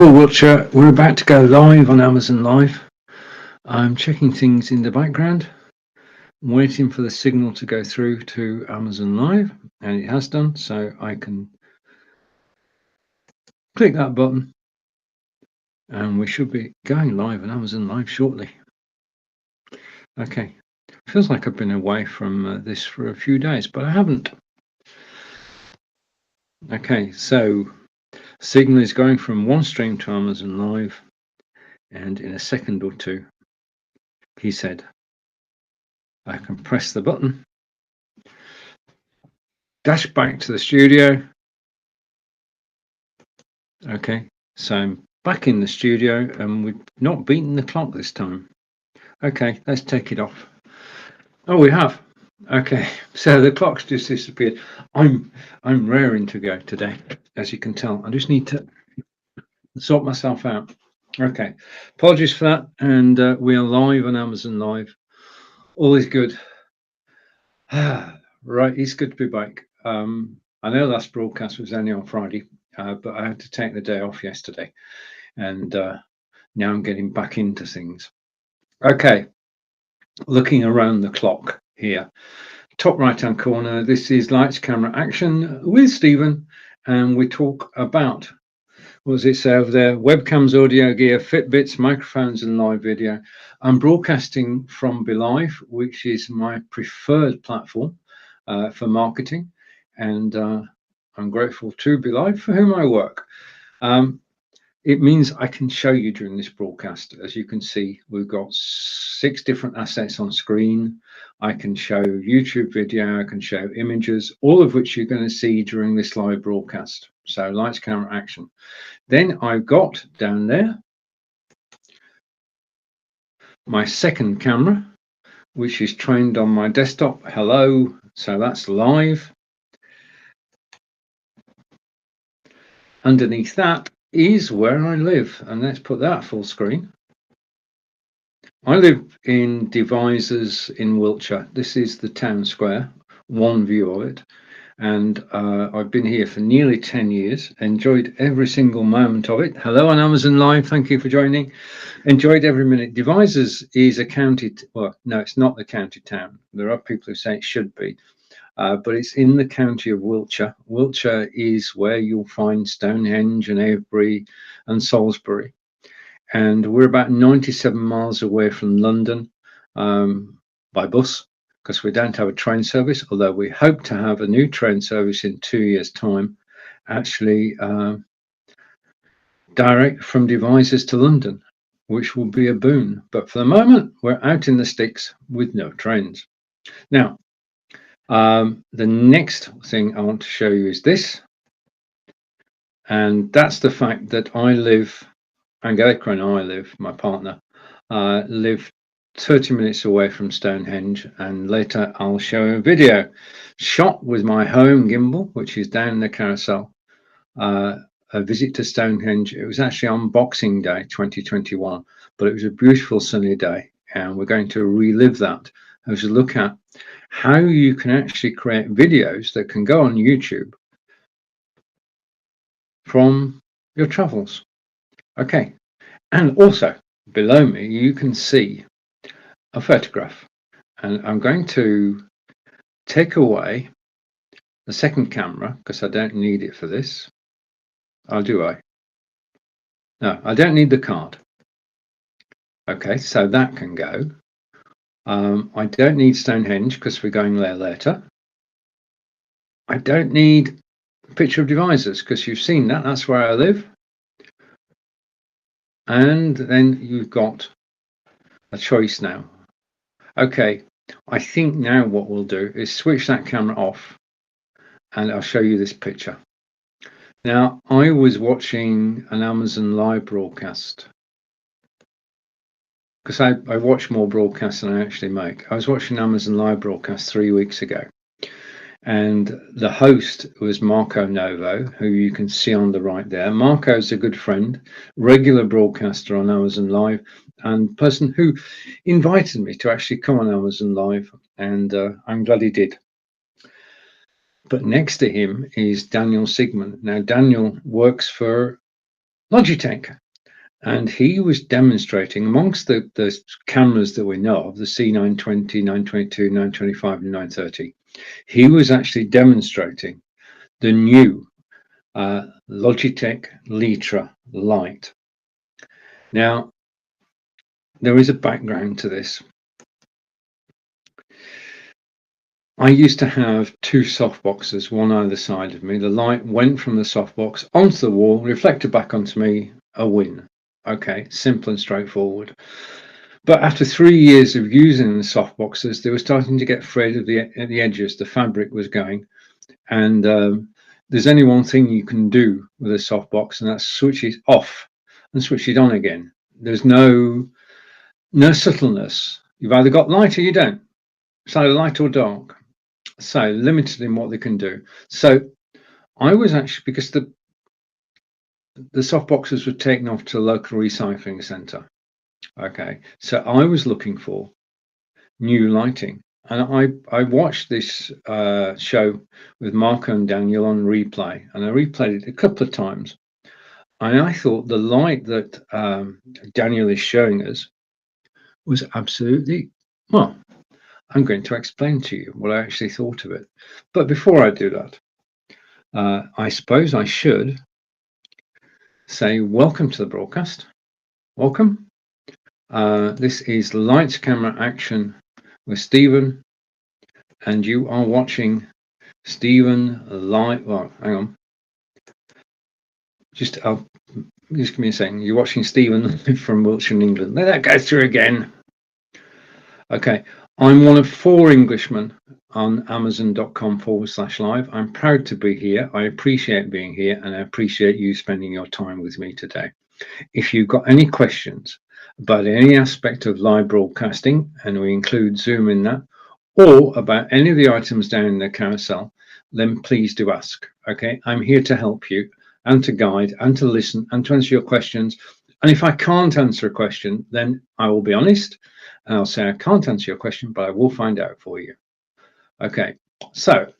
Well, Watcher, we're about to go live on Amazon Live. I'm checking things in the background, waiting for the signal to go through to Amazon Live, and it has done, so I can click that button, and we should be going live on Amazon Live shortly. Okay, feels like I've been away from this for a few days, but I haven't. Okay, so signal is going from one stream to Amazon Live, and in a second or two, he said, I can press the button, dash back to the studio. Okay, so I'm back in the studio and we've not beaten the clock this time. Okay, let's take it off. Oh, we have. Okay, so the clock's just disappeared. I'm raring to go today, as you can tell. I just need to sort myself out. Okay, apologies for that. And we are live on Amazon Live. All is good. Right, it's good to be back. I know last broadcast was only on Friday, but I had to take the day off yesterday. And now I'm getting back into things. Okay, looking around the clock here. Top right-hand corner, this is Lights, Camera, Action with Stephen, and we talk about, what does it say over there? Webcams, audio gear, Fitbits, microphones, and live video. I'm broadcasting from BeLive, which is my preferred platform for marketing, and I'm grateful to BeLive, for whom I work. It means I can show you during this broadcast. As you can see, we've got 6 different assets on screen. I can show YouTube video, I can show images, all of which you're going to see during this live broadcast. So lights, camera, action. Then I've got down there my second camera, which is trained on my desktop. Hello, so that's live. Underneath that is where I live, and let's put that full screen. I live in Devizes in Wiltshire. This is the town square, one view of it, and I've been here for nearly 10 years, enjoyed every single moment of it. Hello on Amazon Live, thank you for joining. Enjoyed every minute. Devizes is a county, well, no, it's not the county town. There are people who say it should be, but it's in the county of Wiltshire. Wiltshire is where you'll find Stonehenge and Avebury and Salisbury. And we're about 97 miles away from London by bus, because we don't have a train service, although we hope to have a new train service in 2 years' time, actually direct from Devizes to London, which will be a boon. But for the moment, we're out in the sticks with no trains. Now, the next thing I want to show you is this, and that's the fact that I live, Angelica and I live, my partner, live 30 minutes away from Stonehenge, and later I'll show a video shot with my home gimbal, which is down in the carousel, a visit to Stonehenge. It was actually on Boxing Day 2021, but it was a beautiful sunny day, and we're going to relive that as a look at how you can actually create videos that can go on YouTube from your travels. Okay, and also below me you can see a photograph, and I'm going to take away the second camera because I don't need it for this. Oh, do I? No, I don't need the card. Okay, so that can go. I don't need Stonehenge because we're going there later. I don't need a picture of Devizes because you've seen that, that's where I live. And then you've got a choice now. Okay, I think now what we'll do is switch that camera off and I'll show you this picture. Now, I was watching an Amazon Live broadcast because I watch more broadcasts than I actually make. I was watching Amazon Live broadcast 3 weeks ago, and the host was Marco Novo, who you can see on the right there. Marco's a good friend, regular broadcaster on Amazon Live, and person who invited me to actually come on Amazon Live, and I'm glad he did. But next to him is Daniel Sigmund. Now, Daniel works for Logitech. And he was demonstrating amongst the cameras that we know of, the C920, 922, 925, and 930, he was actually demonstrating the new Logitech Litra Lite. Now, there is a background to this. I used to have two softboxes, one either side of me. The light went from the softbox onto the wall, reflected back onto me, a win. Okay, simple and straightforward. But after 3 years of using the softboxes, they were starting to get frayed at the edges. The fabric was going. And there's only one thing you can do with a softbox, and that's switch it off and switch it on again. There's no subtleness. You've either got light or you don't. It's either light or dark. So limited in what they can do. So I was actually, because the softboxes were taken off to a local recycling centre. Okay, so I was looking for new lighting, and I watched this show with Marco and Daniel on replay, and I replayed it a couple of times, and I thought the light that Daniel is showing us was absolutely, well, I'm going to explain to you what I actually thought of it. But before I do that, I suppose I should say welcome to the broadcast. Welcome. This is Lights, Camera, Action with Stephen, and you are watching Stephen live. Well, hang on. Just give me a second. You're watching Stephen from Wiltshire, England. Let that go through again. Okay. I'm one of 4 Englishmen on Amazon.com/live. I'm proud to be here. I appreciate being here, and I appreciate you spending your time with me today. If you've got any questions about any aspect of live broadcasting, and we include Zoom in that, or about any of the items down in the carousel, then please do ask. Okay, I'm here to help you and to guide and to listen and to answer your questions. And if I can't answer a question, then I will be honest and I'll say I can't answer your question, but I will find out for you. Okay, so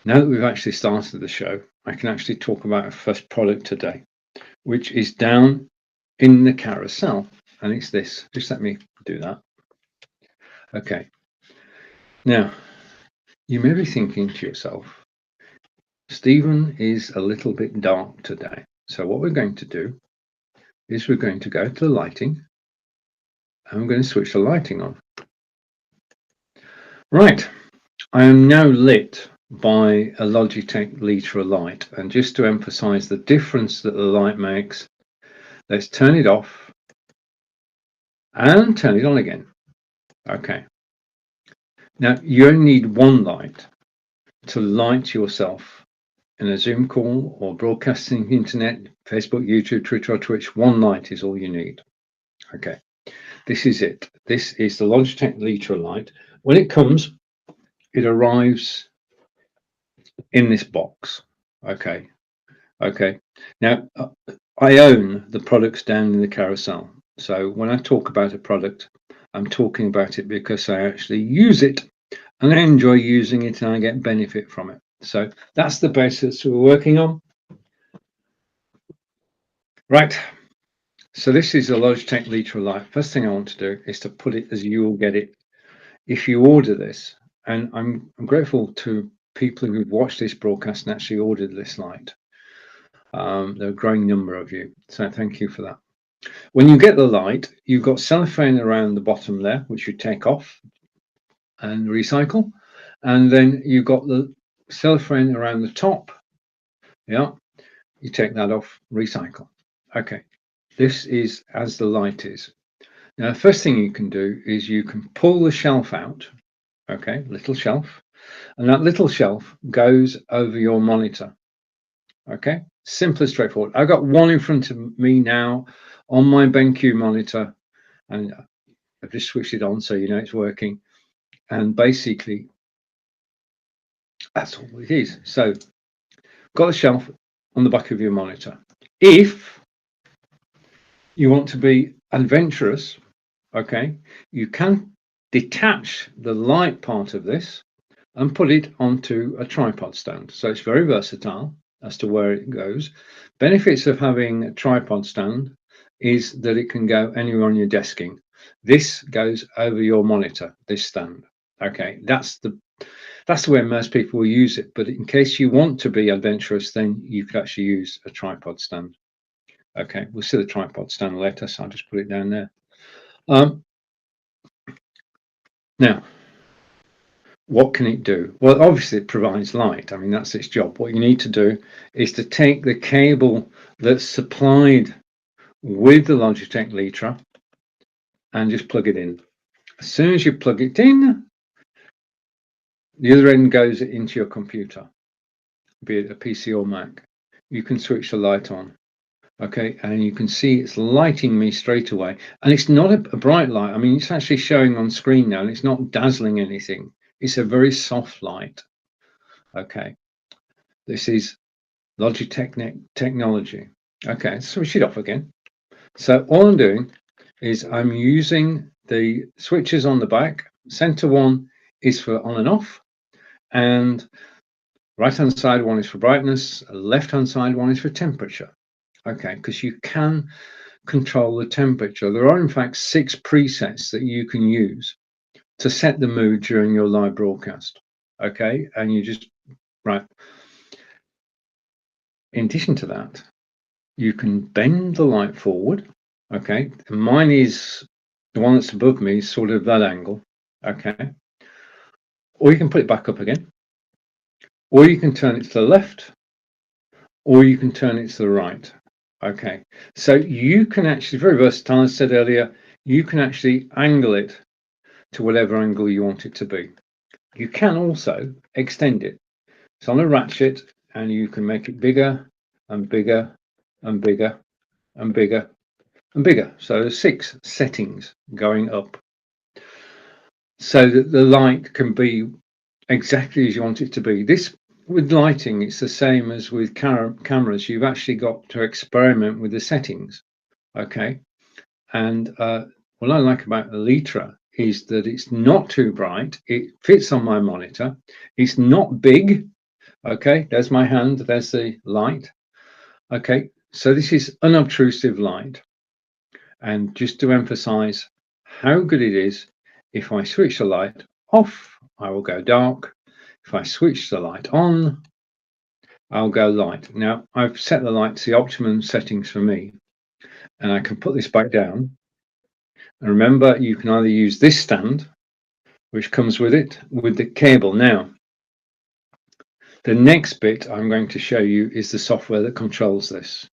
now that we've actually started the show, I can actually talk about our first product today, which is down in the carousel, and it's this. Just let me do that. Okay, now you may be thinking to yourself, Stephen is a little bit dark today, so what we're going to do is we're going to go to the lighting, and I'm going to switch the lighting on. Right, I am now lit by a Logitech Litra light, and just to emphasize the difference that the light makes, let's turn it off and turn it on again. Okay, now you only need one light to light yourself in a Zoom call or broadcasting internet, Facebook, YouTube, Twitter, or Twitch. One light is all you need. Okay, this is it. This is the Logitech Litra light. When it comes, it arrives in this box. Okay. Now, I own the products down in the carousel. So when I talk about a product, I'm talking about it because I actually use it and I enjoy using it and I get benefit from it. So that's the basis we're working on. Right. So this is a Logitech Litra light. First thing I want to do is to put it as you will get it if you order this. And I'm grateful to people who've watched this broadcast and actually ordered this light. There are a growing number of you. So thank you for that. When you get the light, you've got cellophane around the bottom there, which you take off and recycle. And then you've got the cellophane around the top. Yeah, you take that off, recycle. Okay, this is as the light is. Now, the first thing you can do is you can pull the shelf out. Okay, little shelf. And that little shelf goes over your monitor. Okay, simple and straightforward. I've got one in front of me now on my BenQ monitor, and I've just switched it on so you know it's working. And basically, that's all it is. So, got a shelf on the back of your monitor. If you want to be adventurous, okay, you can detach the light part of this and put it onto a tripod stand. So it's very versatile. as to where it goes. Benefits of having a tripod stand is that it can go anywhere on your desking. This goes over your monitor, this stand. Okay, that's the way most people will use it. But in case you want to be adventurous, then you could actually use a tripod stand. Okay, we'll see the tripod stand later, so I'll just put it down there. Now, what can it do? Well, obviously it provides light. I mean, that's its job. What you need to do is to take the cable that's supplied with the Logitech Litra and just plug it in. As soon as you plug it in, the other end goes into your computer, be it a PC or Mac. You can switch the light on. Okay, and you can see it's lighting me straight away. And it's not a bright light. I mean, it's actually showing on screen now, and it's not dazzling anything. It's a very soft light. Okay, this is Logitech technology. Okay, let's switch it off again. So all I'm doing is I'm using the switches on the back. Center one is for on and off, and right hand side one is for brightness, left hand side one is for temperature. Okay, because you can control the temperature. There are in fact 6 presets that you can use to set the mood during your live broadcast. Okay, and you just right. In addition to that, you can bend the light forward. Okay, and mine is the one that's above me, is sort of that angle. Okay, or you can put it back up again, or you can turn it to the left, or you can turn it to the right. Okay, so you can actually, very versatile, as I said earlier, you can actually angle it to whatever angle you want it to be. You can also extend it. It's on a ratchet, and you can make it bigger and bigger and bigger and bigger and bigger. So there's 6 settings going up, so that the light can be exactly as you want it to be. This, with lighting, it's the same as with cameras. You've actually got to experiment with the settings. Okay, and what I like about the Litra is that it's not too bright. It fits on my monitor. It's not big. Okay, there's my hand, there's the light. Okay, so this is unobtrusive light. And just to emphasize how good it is, if I switch the light off, I will go dark. If I switch the light on, I'll go light. Now, I've set the light to the optimum settings for me, and I can put this back down. And remember, you can either use this stand, which comes with it, with the cable. Now, the next bit I'm going to show you is the software that controls this.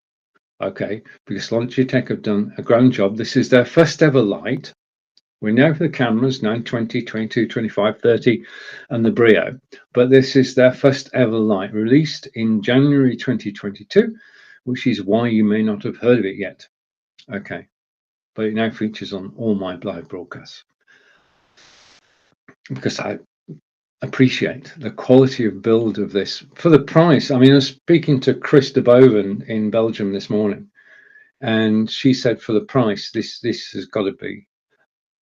Okay, because Logitech have done a grand job. This is their first ever light. We know for the cameras 920, 22, 25, 30 and the Brio, but this is their first ever light, released in January 2022, which is why you may not have heard of it yet. Okay, but it now features on all my live broadcasts, because I appreciate the quality of build of this for the price. I mean, I was speaking to Chris de Boven in Belgium this morning, and she said for the price, this has got to be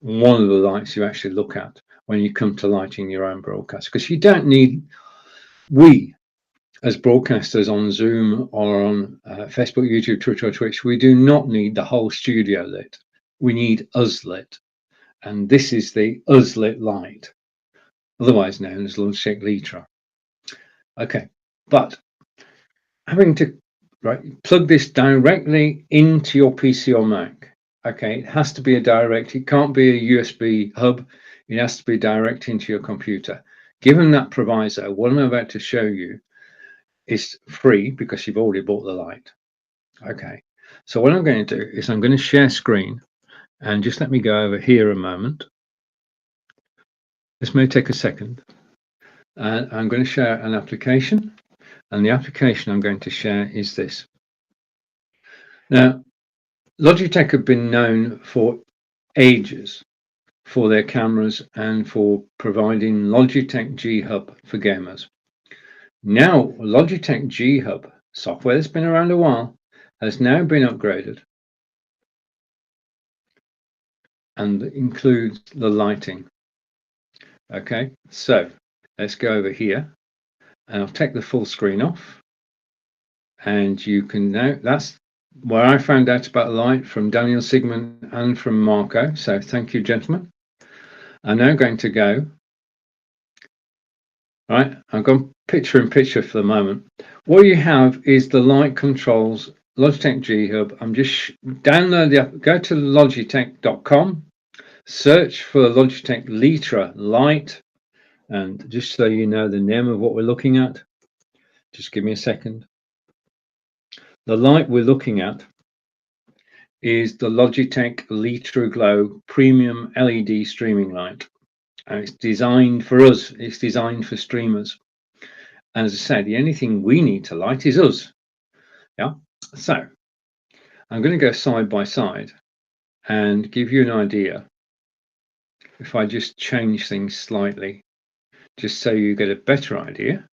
one of the lights you actually look at when you come to lighting your own broadcast, because you don't need, we as broadcasters on Zoom or on Facebook, YouTube, Twitter or Twitch, we do not need the whole studio lit. We need us lit, and this is the us lit light, otherwise known as Logitech Litra. Okay, but having to plug this directly into your PC or Mac. Okay, it has to be a direct, it can't be a USB hub, it has to be direct into your computer. Given that proviso, what I'm about to show you is free because you've already bought the light. Okay, so what I'm going to do is I'm going to share screen, and just let me go over here a moment. This may take a second. And I'm going to share an application, and the application I'm going to share is this. Now, Logitech have been known for ages for their cameras and for providing Logitech G Hub for gamers. Now, Logitech G Hub software that's been around a while has now been upgraded and includes the lighting. Okay, so let's go over here, and I'll take the full screen off. And you can now, that's where I found out about light, from Daniel Sigmund and from Marco. So thank you, gentlemen. I'm now going to go. Right, I've gone picture in picture for the moment. What you have is the light controls Logitech G Hub. I'm just download the app, go to logitech.com, search for Logitech Litra Light, and just so you know the name of what we're looking at, just give me a second. The light we're looking at is the Logitech Litra Glow Premium LED streaming light. And it's designed for us, it's designed for streamers. And as I said, the only thing we need to light is us. Yeah. So I'm going to go side by side and give you an idea. If I just change things slightly, just so you get a better idea.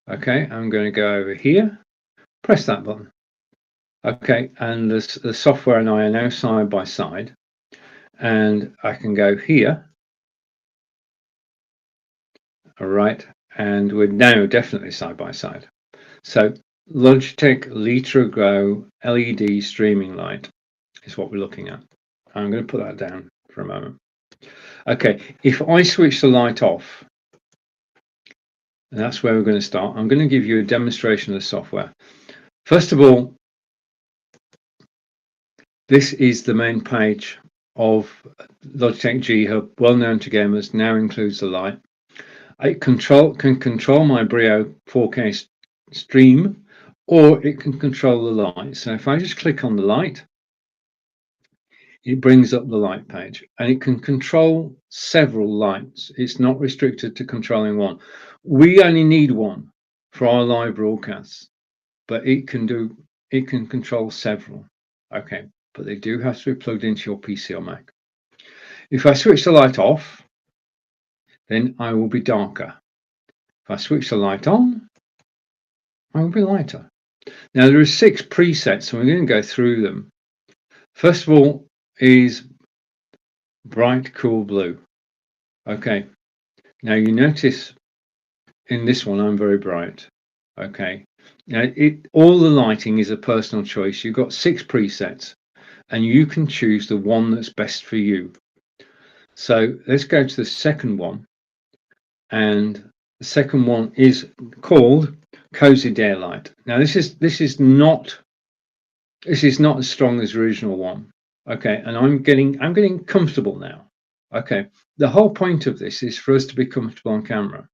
Okay, I'm going to go over here, press that button. Okay, and the software and I are now side by side, and I can go here. All right, and we're now definitely side by side. So Logitech Litra Glow LED streaming light is what we're looking at. I'm going to put that down for a moment. Okay, if I switch the light off, and that's where we're going to start, I'm going to give you a demonstration of the software. First of all, this is the main page of Logitech G Hub, well known to gamers, now includes the light. I can control my Brio 4K stream, or it can control the light. So if I just click on the light, it brings up the light page, and it can control several lights. It's not restricted to controlling one. We only need one for our live broadcasts, but it can control several. Okay, but they do have to be plugged into your PC or Mac. If I switch the light off, then I will be darker. If I switch the light on, I will be lighter. Now there are 6 presets, and we're going to go through them. First of all is bright cool blue. Okay, now you notice in this one I'm very bright. Okay, now all the lighting is a personal choice. You've got 6 presets, and you can choose the one that's best for you. So let's go to the second one, and the second one is called Cozy Daylight. Now this is not as strong as the original one. Okay, and I'm getting comfortable now. Okay, the whole point of this is for us to be comfortable on camera.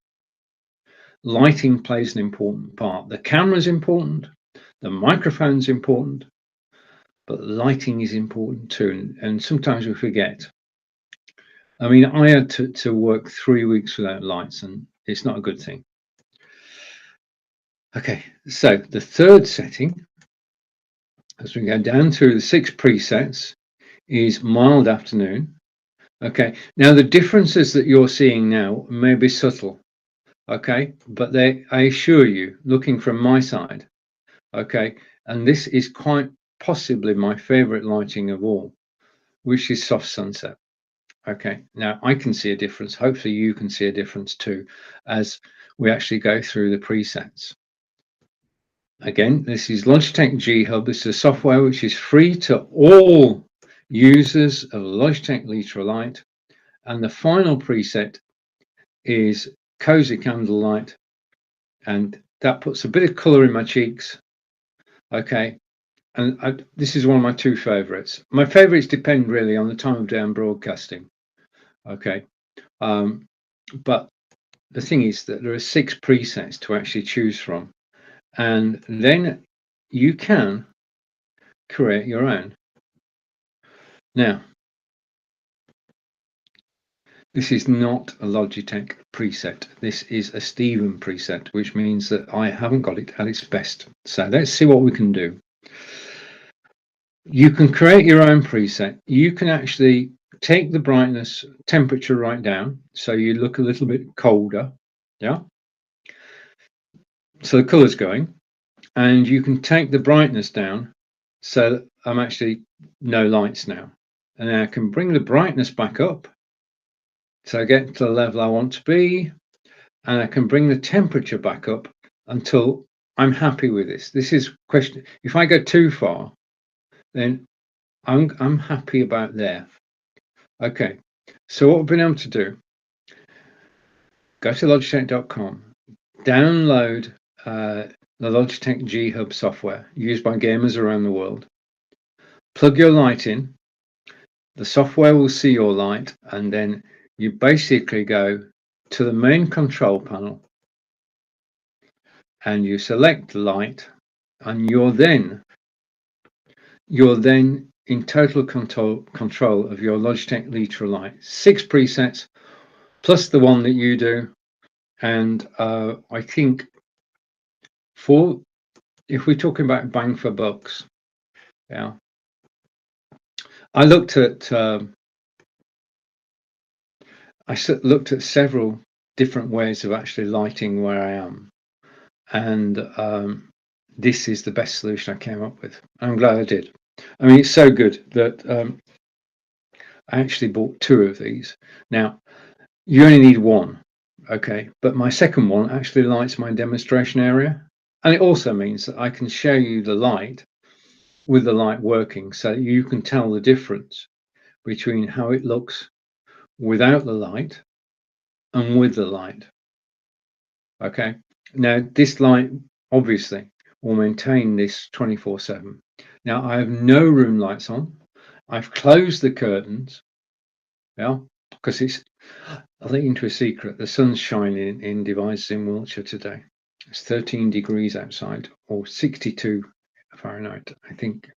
Lighting plays an important part. The camera's important, the microphone's important, but lighting is important too, and sometimes we forget. I mean, I had to work 3 weeks without lights, and it's not a good thing. Okay, so the third setting, as we go down through the 6 presets, is mild afternoon. Okay, now the differences that you're seeing now may be subtle. Okay, but I assure you, looking from my side, okay, and this is quite possibly my favorite lighting of all, which is soft sunset. Okay, now I can see a difference. Hopefully you can see a difference too, as we actually go through the presets. Again, this is Logitech G Hub. This is a software which is free to all users of Logitech Litra Light. And the final preset is Cozy Candlelight. And that puts a bit of color in my cheeks. Okay, and this is one of my 2 favorites. My favorites depend really on the time of day I'm broadcasting. Okay, but the thing is that there are 6 presets to actually choose from, and then you can create your own. Now, this is not a Logitech preset. This is a Steven preset, which means that I haven't got it at its best. So let's see what we can do. You can create your own preset. You can actually take the brightness temperature right down, so you look a little bit colder. Yeah. So the color's going, and you can take the brightness down, so that I'm actually no lights now. And then I can bring the brightness back up, so I get to the level I want to be, and I can bring the temperature back up until I'm happy with this. This is question. If I go too far, then I'm happy about there. Okay. So what we've been able to do, go to logitech.com, download the Logitech G Hub software used by gamers around the world. Plug your light in. The software will see your light, and then you basically go to the main control panel and you select the light, and you're then in total control of your Logitech Litra light. 6 presets plus the one that you do, and I think if we're talking about bang for bucks, yeah, I looked at several different ways of actually lighting where I am, and this is the best solution I came up with. I'm glad I did. I mean, it's so good that I actually bought 2 of these. Now, you only need one, okay, but my second one actually lights my demonstration area, and it also means that I can show you the light with the light working, so that you can tell the difference between how it looks without the light and with the light. Okay, now this light obviously will maintain this 24/7. Now I have no room lights on. I've closed the curtains, yeah, because I'll let you into a secret. The sun's shining in Devizes in Wiltshire today. It's 13 degrees outside, or 62 Fahrenheit, I think,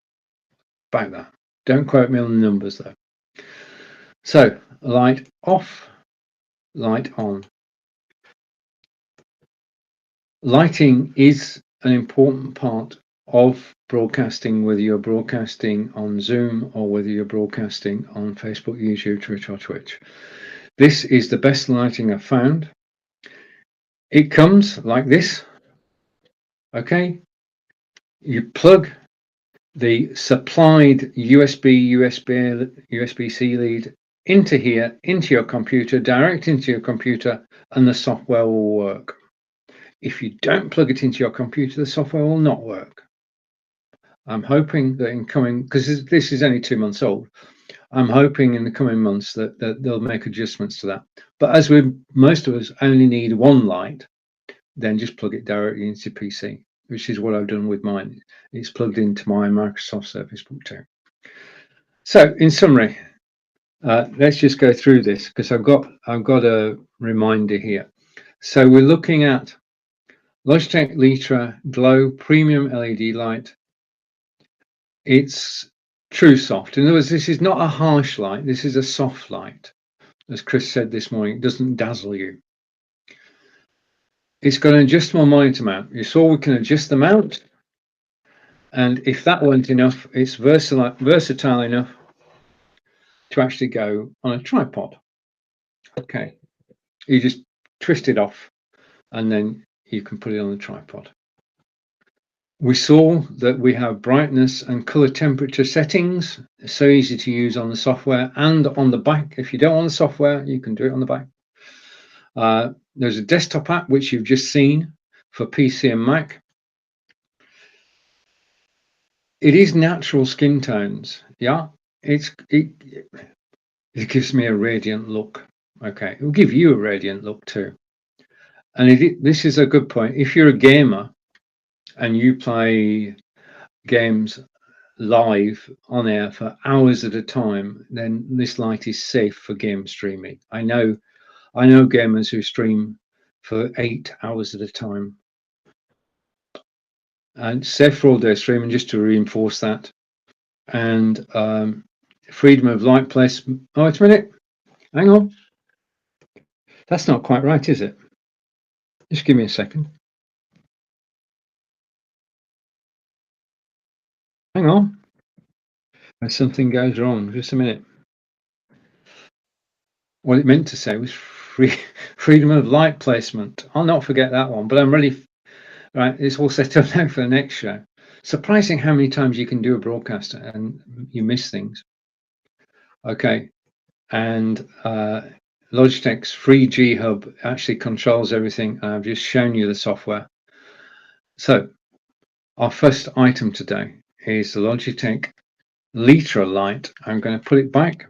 about that. Don't quote me on the numbers though. So light off, light on. Lighting is an important part of broadcasting, whether you're broadcasting on Zoom or whether you're broadcasting on Facebook, YouTube, Twitter, or Twitch. This is the best lighting I've found. It comes like this. Okay, you plug the supplied USB-C lead into here, into your computer, direct into your computer, and the software will work. If you don't plug it into your computer, the software will not work. I'm hoping that in coming, because this is only 2 months old, I'm hoping in the coming months that they'll make adjustments to that. But as most of us only need one light, then just plug it directly into PC, which is what I've done with mine. It's plugged into my Microsoft Surface Book 2. So in summary, let's just go through this, because I've got a reminder here. So we're looking at Logitech Litra Glow Premium LED light. It's true soft. In other words, this is not a harsh light. This is a soft light. As Chris said this morning, it doesn't dazzle you. It's got an adjustable monitor mount. You saw we can adjust the mount. And if that weren't enough, it's versatile enough to actually go on a tripod. Okay. You just twist it off and then you can put it on the tripod. We saw that we have brightness and color temperature settings. It's so easy to use on the software and on the back. If you don't want the software, you can do it on the back. There's a desktop app, which you've just seen for PC and Mac. It is natural skin tones. Yeah, it gives me a radiant look. Okay, it will give you a radiant look too. And this is a good point. If you're a gamer and you play games live on air for hours at a time, then this light is safe for game streaming. I know gamers who stream for 8 hours at a time, and safe for all day streaming, just to reinforce that. And freedom of light placement. Oh, wait a minute, hang on, that's not quite right, is it? Just give me a second. Hang on, something goes wrong. Just a minute. What it meant to say was freedom of light placement. I'll not forget that one, but I'm ready. Right, it's all set up now for the next show. Surprising how many times you can do a broadcast and you miss things. Okay, and Logitech's free G Hub actually controls everything. I've just shown you the software. So our first item today is the Logitech Litra light. I'm going to put it back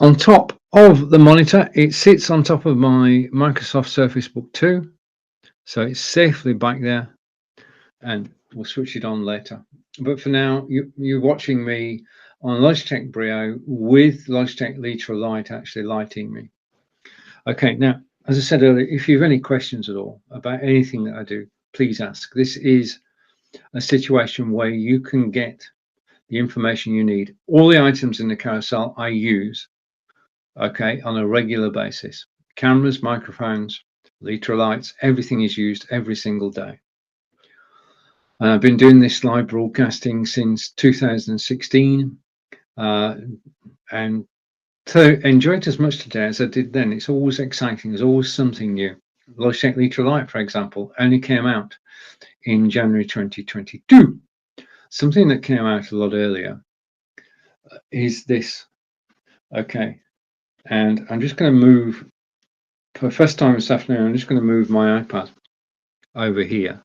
on top of the monitor. It sits on top of my Microsoft Surface Book 2, so it's safely back there, and we'll switch it on later. But for now, you're watching me on Logitech Brio with Logitech Litra light actually lighting me. Okay, now, as I said earlier, if you have any questions at all about anything that I do, please ask. This is a situation where you can get the information you need. All the items in the carousel I use, okay, on a regular basis. Cameras, microphones, Litra lights, everything is used every single day. And I've been doing this live broadcasting since 2016, and so enjoy it as much today as I did then. It's always exciting. There's always something new. Logitech Litra Light, for example, only came out in January 2022. Something that came out a lot earlier is this. Okay, and I'm just going to move, for the first time this afternoon, I'm just going to move my iPad over here.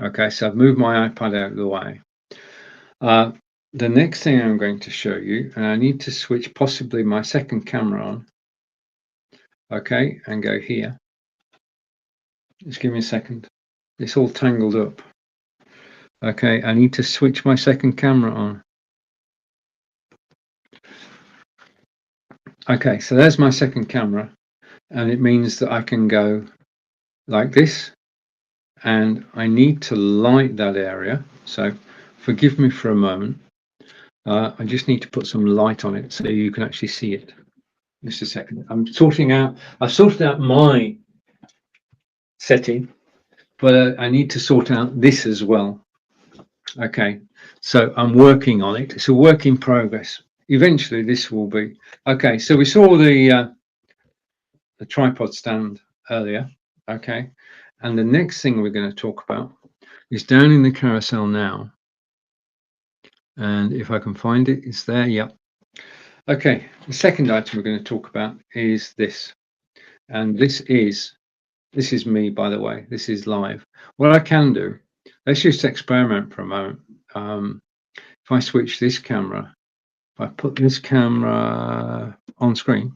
Okay, so I've moved my iPad out of the way. The next thing I'm going to show you, and I need to switch possibly my second camera on. Okay, and go here. Just give me a second. It's all tangled up. Okay, I need to switch my second camera on. Okay, so there's my second camera, and it means that I can go like this, and I need to light that area. So forgive me for a moment. I just need to put some light on it so you can actually see it. Just a second. I've sorted out my setting, but I need to sort out this as well. Okay, so I'm working on it. It's a work in progress. Eventually this will be okay. So we saw the tripod stand earlier. Okay, and the next thing we're going to talk about is down in the carousel now, and if I can find it, it's there. Yep. Okay, the second item we're going to talk about is this, and this is me, by the way. This is live. What I can do, let's just experiment for a moment. If I switch this camera, if I put this camera on screen,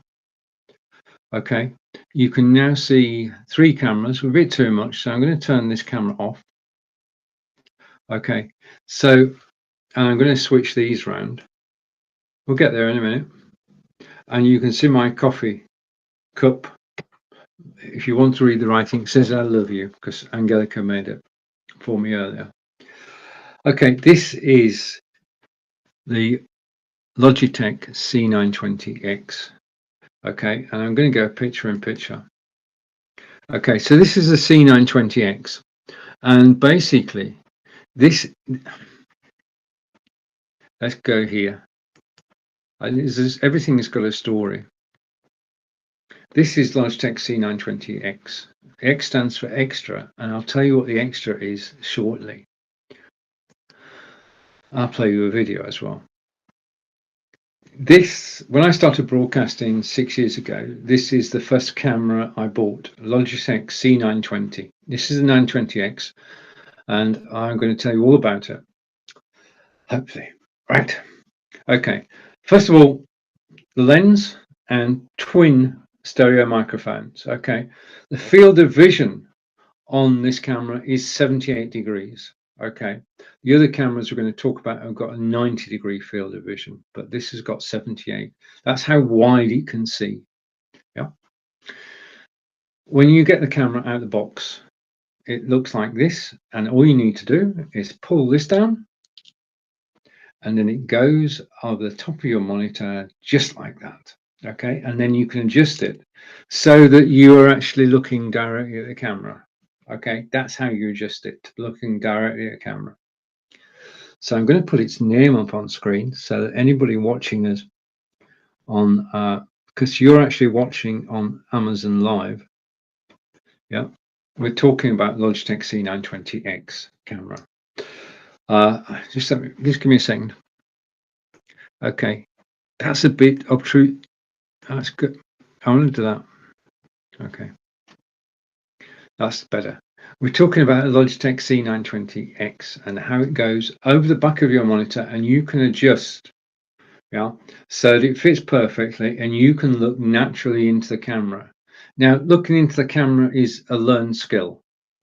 okay, you can now see three cameras. We're a bit too much, so I'm going to turn this camera off. Okay, so I'm going to switch these round. We'll get there in a minute. And you can see my coffee cup. If you want to read the writing, it says I love you, because Angelica made it for me earlier. Okay, this is the Logitech C920X. Okay, and I'm going to go picture in picture. Okay, so this is the C920X, and basically this, let's go here. Everything has got a story. This is Logitech C920X. X stands for extra, and I'll tell you what the extra is shortly. I'll play you a video as well. This, when I started broadcasting 6 years ago, this is the first camera I bought, Logitech C920. This is the 920X, and I'm going to tell you all about it, hopefully. Right. Okay. First of all, the lens and twin stereo microphones. Okay. The field of vision on this camera is 78 degrees. Okay, the other cameras we're going to talk about have got a 90-degree field of vision, but this has got 78. That's how wide it can see. Yeah. When you get the camera out of the box, it looks like this, and all you need to do is pull this down, and then it goes over the top of your monitor just like that. Okay, and then you can adjust it so that you are actually looking directly at the camera. Okay, that's how you adjust it, looking directly at the camera. So I'm going to put its name up on screen so that anybody watching us on, because you're actually watching on Amazon Live. Yeah, we're talking about Logitech C920X camera. Just give me a second. Okay, that's a bit obtrusive. That's good. I want to do that. Okay, that's better. We're talking about a Logitech C920X and how it goes over the back of your monitor, and you can adjust, yeah, so that it fits perfectly and you can look naturally into the camera. Now, looking into the camera is a learned skill,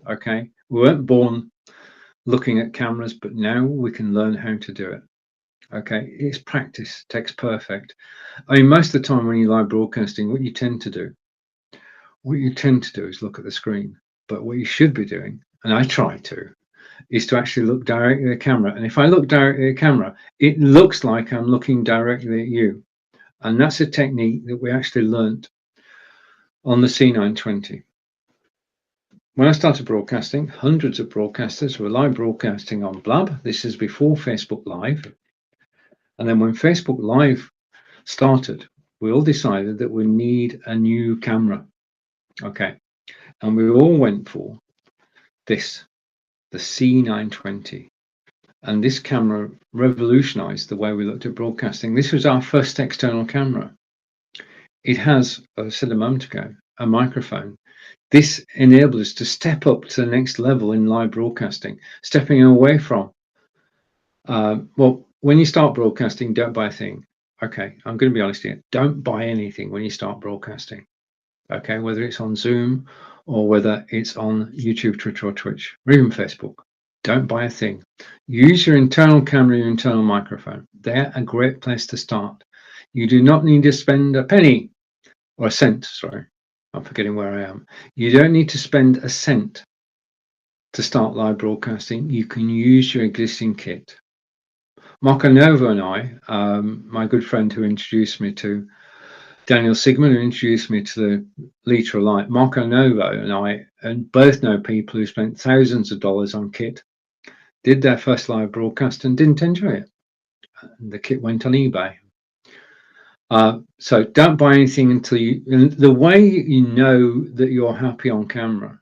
okay? We weren't born looking at cameras, but now we can learn how to do it. Okay, it's practice, takes perfect. I mean, most of the time when you live broadcasting, what you tend to do is look at the screen. But what you should be doing, and I try to, is to actually look directly at the camera. And if I look directly at the camera, it looks like I'm looking directly at you. And that's a technique that we actually learnt on the C920. When I started broadcasting, hundreds of broadcasters were live broadcasting on Blab. This is before Facebook Live. And then when Facebook Live started, we all decided that we need a new camera. Okay. And we all went for this, the C920. And this camera revolutionized the way we looked at broadcasting. This was our first external camera. It has, as I said a moment ago, a microphone. This enabled us to step up to the next level in live broadcasting, stepping away from, well, when you start broadcasting, don't buy a thing. Okay, I'm going to be honest here. Don't buy anything when you start broadcasting. Okay, whether it's on Zoom or whether it's on YouTube, Twitter, or Twitch, or even Facebook. Don't buy a thing. Use your internal camera, your internal microphone. They're a great place to start. You do not need to spend a penny or a cent, sorry, I'm forgetting where I am. You don't need to spend a cent to start live broadcasting. You can use your existing kit. Marco Novo and I, my good friend who introduced me to Daniel Sigmund, who introduced me to the Liter of Light, Marco Novo and I, and both know people who spent thousands of dollars on kit, did their first live broadcast and didn't enjoy it. And the kit went on eBay. So don't buy anything until you, the way you know that you're happy on camera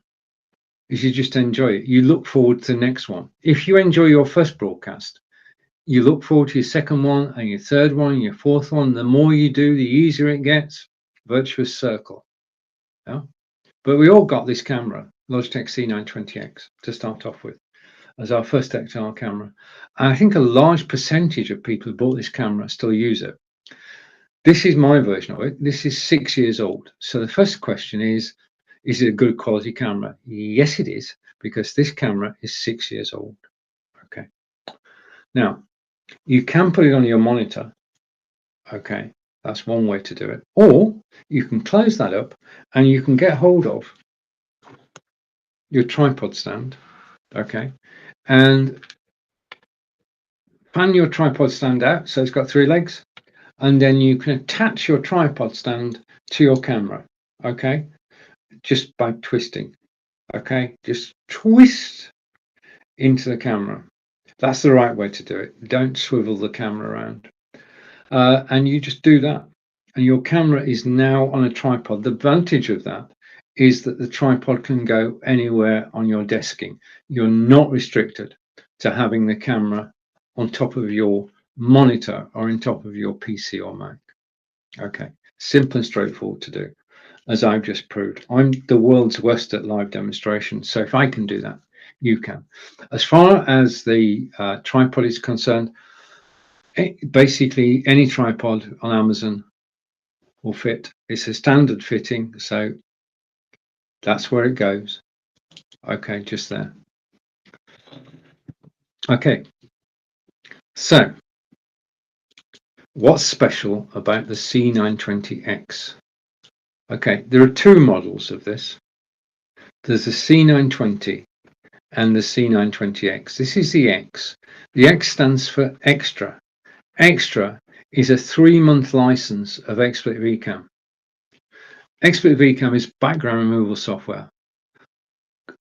is you just enjoy it. You look forward to the next one. If you enjoy your first broadcast, you look forward to your second one and your third one and your fourth one. The more you do, the easier it gets. Virtuous circle. Yeah? But we all got this camera, Logitech C920X, to start off with, as our first external camera. And I think a large percentage of people who bought this camera still use it. This is my version of it. This is 6 years old. So the first question is it a good quality camera? Yes, it is, because this camera is 6 years old. Okay. Now, you can put it on your monitor. Okay. That's one way to do it. Or you can close that up and you can get hold of your tripod stand. Okay. And fan your tripod stand out. So it's got 3 legs. And then you can attach your tripod stand to your camera. Okay. Just by twisting. Okay. Just twist into the camera. That's the right way to do it. Don't swivel the camera around. And you just do that. And your camera is now on a tripod. The advantage of that is that the tripod can go anywhere on your desking. You're not restricted to having the camera on top of your monitor or on top of your PC or Mac. Okay, simple and straightforward to do, as I've just proved. I'm the world's worst at live demonstrations, so if I can do that, you can. As far as the tripod is concerned, basically any tripod on Amazon will fit. It's a standard fitting, so that's where it goes. Okay, just there. Okay, so what's special about the C920X? Okay, there are 2 models of this. There's the C920 and the C920X. This is the X. The X stands for extra. Extra is a 3-month license of XSplit VCAM. XSplit VCAM is background removal software.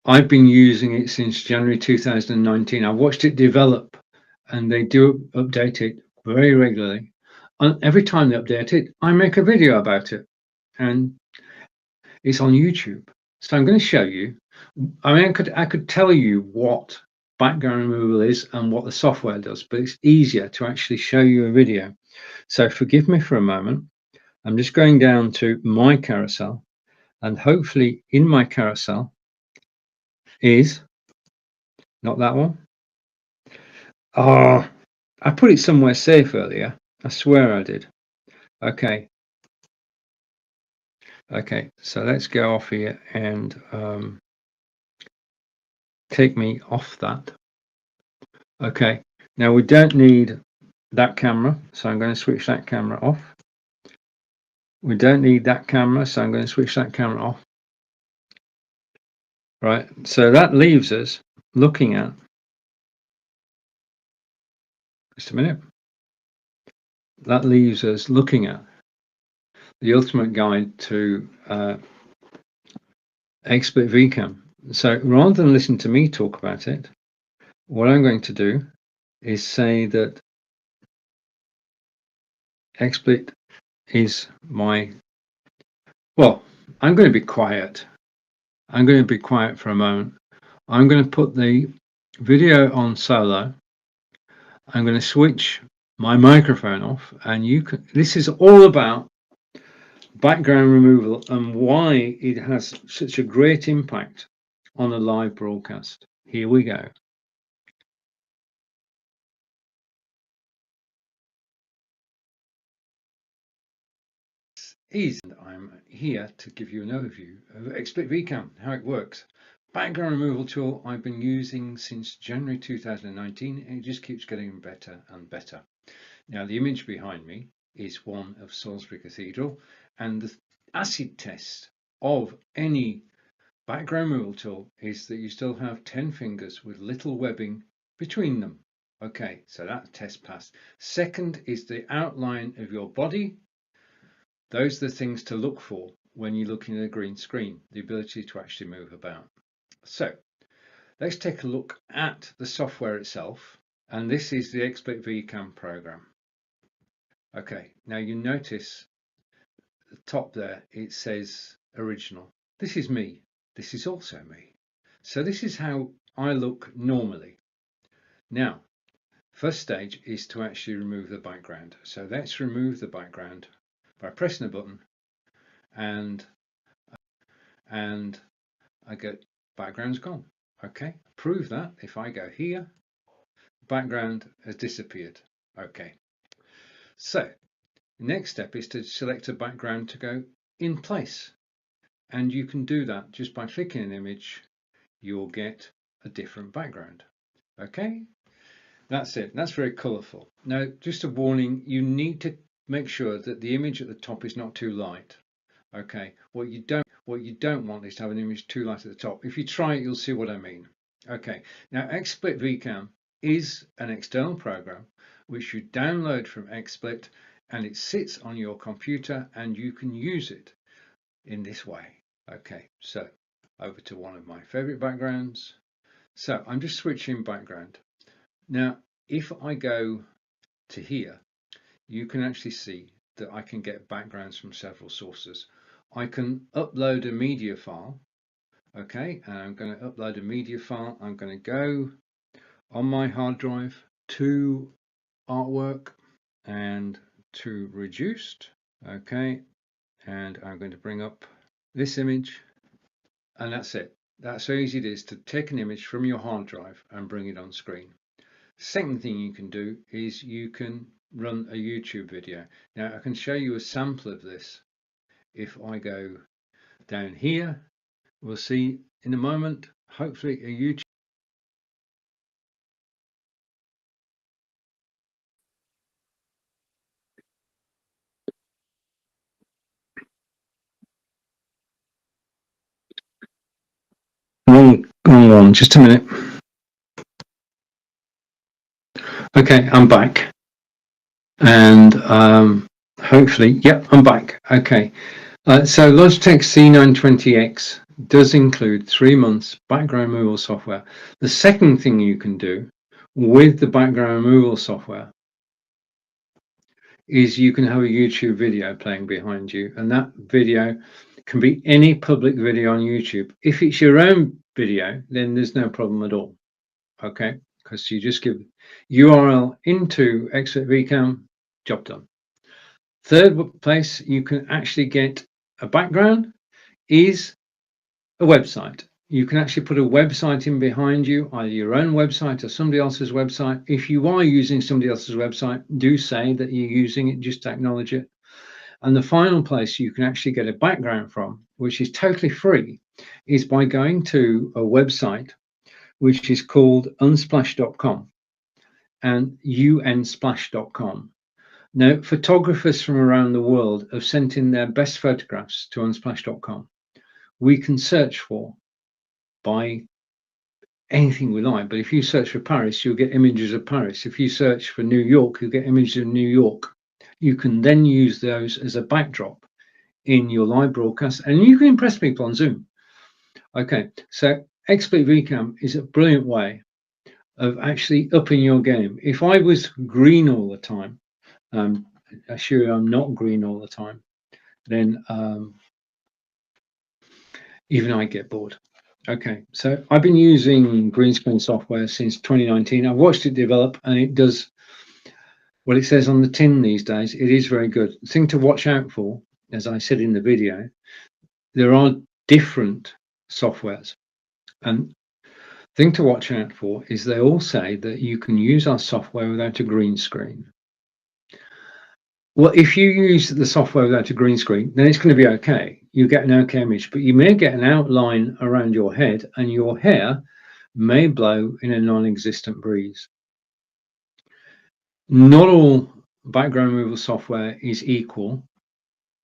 I've been using it since January 2019. I've watched it develop, and they do update it very regularly. And every time they update it, I make a video about it, and it's on YouTube. So I'm going to show you. I mean, I could tell you what background removal is and what the software does, but it's easier to actually show you a video. So forgive me for a moment. I'm just going down to my carousel, and hopefully in my carousel, is not that one. Oh, I put it somewhere safe earlier. I swear I did. Okay. Okay, so let's go off here and take me off that. Okay, now we don't need that camera, so I'm going to switch that camera off. We don't need that camera, so I'm going to switch that camera off. Right, so that leaves us looking at, just a minute, that leaves us looking at the ultimate guide to XSplit VCAM. So rather than listen to me talk about it, what I'm going to do is say that XSplit is my, well, I'm going to be quiet. I'm going to be quiet for a moment. I'm going to put the video on solo. I'm going to switch my microphone off, and you can, this is all about background removal and why it has such a great impact on a live broadcast. Here we go. I'm here to give you an overview of XSplit VCAM, how it works. Background removal tool I've been using since January 2019, and it just keeps getting better and better. Now the image behind me is one of Salisbury Cathedral, and the acid test of any background removal tool is that you still have 10 fingers with little webbing between them. Okay, so that test passed. Second is the outline of your body. Those are the things to look for when you're looking at a green screen, the ability to actually move about. So let's take a look at the software itself. And this is the XSplit VCAM program. Okay, now you notice the top there, it says original. This is me. This is also me. So this is how I look normally. Now, first stage is to actually remove the background. So let's remove the background by pressing a button, and I get background's gone. Okay, prove that if I go here, background has disappeared. Okay, so the next step is to select a background to go in place, and you can do that just by clicking an image. You'll get a different background. Okay, that's it. That's very colorful. Now, just a warning, you need to make sure that the image at the top is not too light. Okay, what you don't want is to have an image too light at the top. If you try it, you'll see what I mean. Okay, now XSplit VCAM is an external program which you download from XSplit, and it sits on your computer and you can use it in this way. Okay, so over to one of my favorite backgrounds. So I'm just switching background. Now, if I go to here, you can actually see that I can get backgrounds from several sources. I can upload a media file. Okay, and I'm going to upload a media file. I'm going to go on my hard drive to artwork and to reduced. Okay, and I'm going to bring up this image, and that's it. That's how easy it is to take an image from your hard drive and bring it on screen. Second thing you can do is you can run a YouTube video. Now I can show you a sample of this. If I go down here, we'll see in a moment, hopefully a YouTube. Wrong one, just a minute. Okay, I'm back. And hopefully, yep, I'm back. Okay. So Logitech C920X does include 3 months background removal software. The second thing you can do with the background removal software is you can have a YouTube video playing behind you, and that video can be any public video on YouTube. If it's your own video, then there's no problem at all. Okay, because you just give URL into XSplit VCAM, job done. Third place you can actually get a background is a website. You can actually put a website in behind you, either your own website or somebody else's website. If you are using somebody else's website, do say that you're using it, just acknowledge it. And the final place you can actually get a background from, which is totally free, is by going to a website which is called unsplash.com and unsplash.com. Now, photographers from around the world have sent in their best photographs to unsplash.com. We can search for by anything we like, but if you search for Paris, you'll get images of Paris. If you search for New York, you'll get images of New York. You can then use those as a backdrop in your live broadcast, and you can impress people on Zoom. Okay, so XSplit VCam is a brilliant way of actually upping your game. If I was green all the time, I assure you I'm not green all the time, then even I get bored. Okay, so I've been using green screen software since 2019. I've watched it develop, and it does what it says on the tin these days. It is very good. The thing to watch out for, as I said in the video, there are different softwares, and thing to watch out for is they all say that you can use our software without a green screen. Well, if you use the software without a green screen, then it's going to be okay. You get an okay image, but you may get an outline around your head, and your hair may blow in a non-existent breeze. Not all background removal software is equal.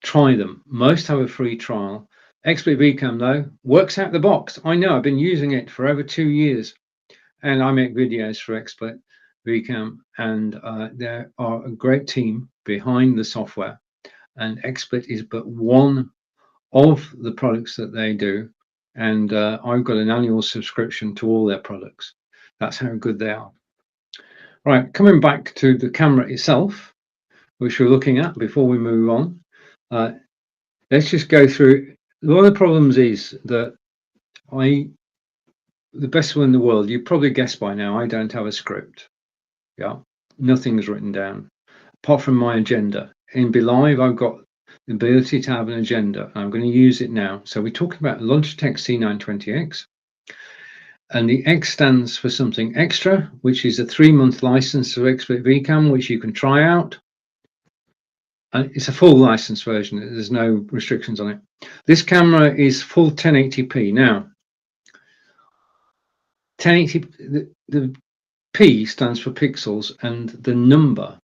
Try them. Most have a free trial. XSplit VCam, though, works out the box. I know, I've been using it for over 2 years, and I make videos for XSplit VCam, and there are a great team behind the software, and XSplit is but one of the products that they do, and I've got an annual subscription to all their products. That's how good they are. Right, coming back to the camera itself, which we're looking at before we move on, let's just go through. One of the problems is that the best one in the world, you probably guessed by now, I don't have a script. Yeah, nothing's written down apart from my agenda. In BeLive, I've got the ability to have an agenda, and I'm going to use it now. So we're talking about Logitech C920X, and the X stands for something extra, which is a 3-month license of XSplit VCam, which you can try out. And it's a full license version. There's no restrictions on it. This camera is full 1080p. Now, 1080, the P stands for pixels, and the number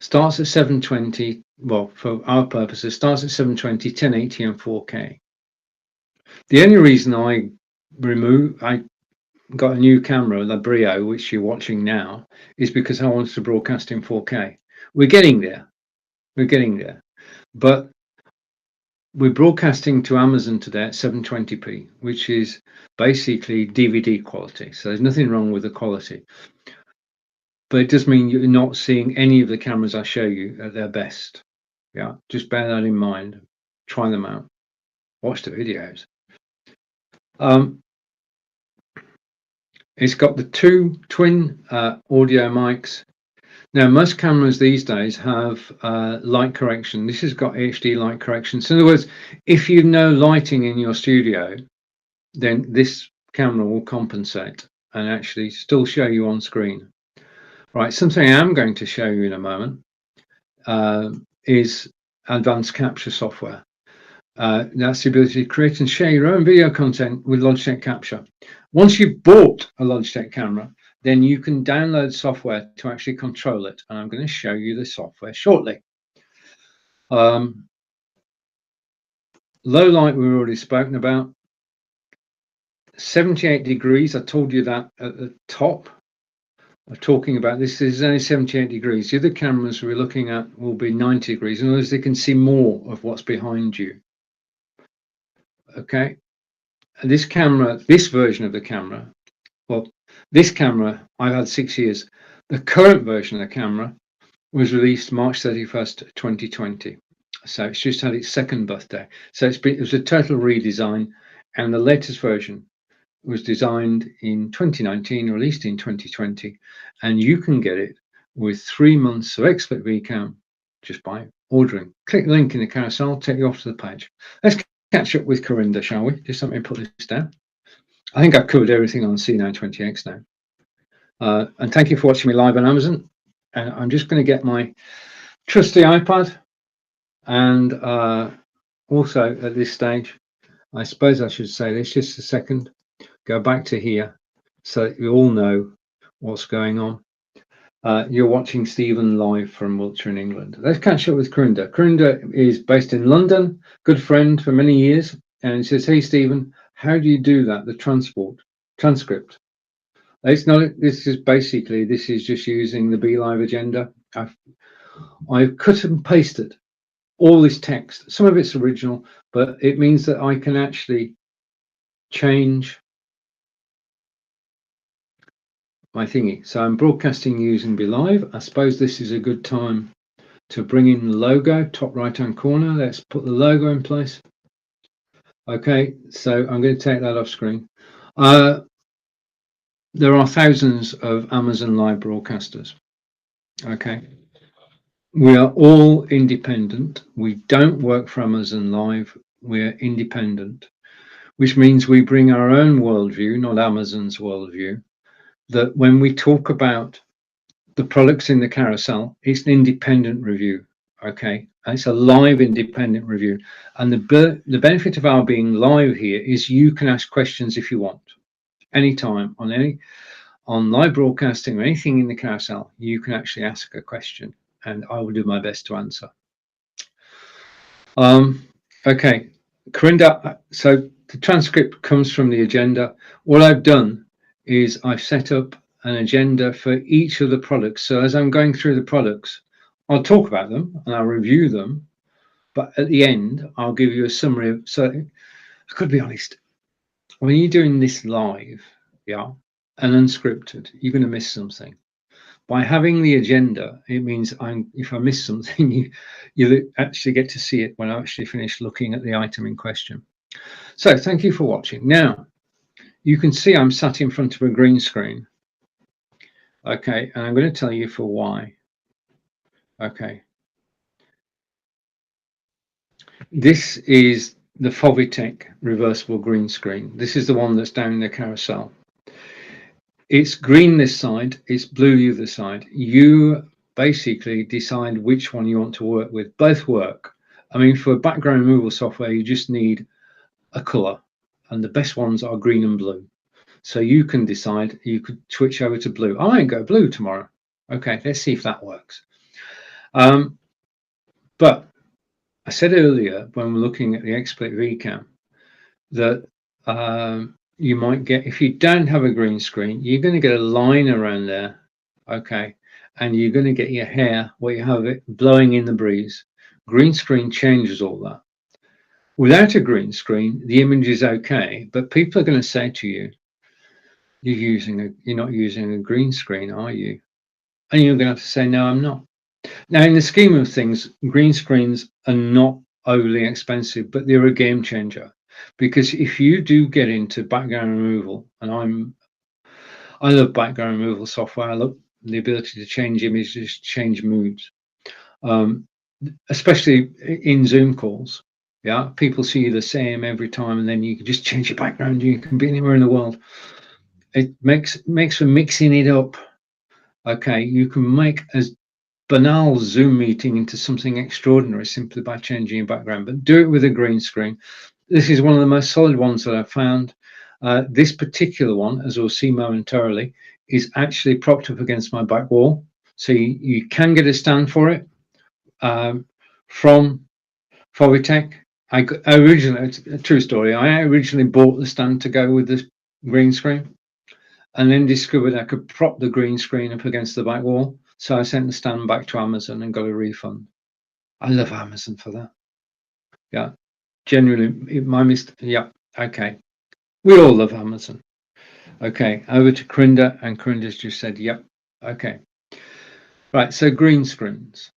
starts at 720. Well, for our purposes, starts at 720, 1080, and 4K. The only reason I got a new camera, the Brio, which you're watching now, is because I wanted to broadcast in 4K. We're getting there. We're getting there. But we're broadcasting to Amazon today at 720p, which is basically DVD quality. So there's nothing wrong with the quality. But it does mean you're not seeing any of the cameras I show you at their best. Yeah, just bear that in mind. Try them out. Watch the videos. It's got the 2 twin audio mics. Now, most cameras these days have light correction. This has got HD light correction. So in other words, if you know lighting in your studio, then this camera will compensate and actually still show you on screen. Right, something I am going to show you in a moment is advanced capture software. That's the ability to create and share your own video content with Logitech Capture. Once you've bought a Logitech camera, then you can download software to actually control it. And I'm going to show you the software shortly. Low light we've already spoken about. 78 degrees, I told you that at the top. I'm talking about this is only 78 degrees. The other cameras we're looking at will be 90 degrees. In other words, they can see more of what's behind you. Okay. And this camera, this version of the camera, well, this camera I've had 6 years. The current version of the camera was released March 31st, 2020. So it's just had its 2nd birthday. So it was a total redesign, and the latest version was designed in 2019, released in 2020, and you can get it with 3 months of XSplit VCam just by ordering. Click the link in the carousel, take you off to the page. Let's catch up with Corinda, shall we? Just let me put this down. I think I've covered everything on C920X now. And thank you for watching me live on Amazon. And I'm just going to get my trusty iPad. And also at this stage, I suppose I should say this just a second. Go back to here so that you all know what's going on. You're watching Stephen live from Wiltshire in England. Let's catch up with Corinda. Corinda is based in London, good friend for many years, and he says, "Hey Stephen, how do you do that? The transcript? It's not. This is just using the BeLive agenda. I've cut and pasted all this text. Some of it's original, but it means that I can actually change my thingy. So I'm broadcasting using BeLive. I suppose this is a good time to bring in the logo, top right hand corner. Let's put the logo in place. Okay, so I'm going to take that off screen. There are thousands of Amazon Live broadcasters. Okay, we are all independent. We don't work for Amazon Live. We're independent, which means we bring our own worldview, not Amazon's worldview. That when we talk about the products in the carousel, it's an independent review. Okay, and it's a live independent review, and the benefit of our being live here is you can ask questions if you want, anytime on live broadcasting or anything in the carousel. You can actually ask a question, and I will do my best to answer. Okay, Corinda. So the transcript comes from the agenda. What I've done is I've set up an agenda for each of the products. So as I'm going through the products, I'll talk about them and I'll review them, but at the end, I'll give you a summary of, so I could be honest, when you're doing this live, yeah, and unscripted, you're going to miss something. By having the agenda, it means if I miss something, you actually get to see it when I actually finish looking at the item in question. So thank you for watching. Now, you can see I'm sat in front of a green screen. Okay, and I'm going to tell you for why. Okay. This is the Fovitech reversible green screen. This is the one that's down in the carousel. It's green this side, it's blue the other side. You basically decide which one you want to work with. Both work. I mean, for background removal software, you just need a color, and the best ones are green and blue. So you can decide, you could switch over to blue. I might go blue tomorrow. Okay, let's see if that works. But I said earlier when we're looking at the XSplit VCam that you might get, if you don't have a green screen, you're going to get a line around there. Okay, and you're going to get your hair where you have it blowing in the breeze. Green screen changes all that. Without a green screen, the image is okay, but people are going to say to you, you're not using a green screen, are you? And you're going to have to say, no, I'm not. Now, in the scheme of things, green screens are not overly expensive, but they're a game changer. Because if you do get into background removal, and I love background removal software. I love the ability to change images, change moods, especially in Zoom calls. Yeah, people see you the same every time, and then you can just change your background. You can be anywhere in the world. It makes for mixing it up. Okay, you can make as banal Zoom meeting into something extraordinary simply by changing your background, but do it with a green screen. This is one of the most solid ones that I've found. This particular one, as we'll see momentarily, is actually propped up against my back wall. So you can get a stand for it from Fovitech. I originally, it's a true story, I originally bought the stand to go with the green screen and then discovered I could prop the green screen up against the back wall. So I sent the stand back to Amazon and got a refund. I love Amazon for that. Yeah, genuinely, my mistake. Yeah, okay. We all love Amazon. Okay, over to Corinda, and Corinda's just said, yep, okay. Right, so green screens.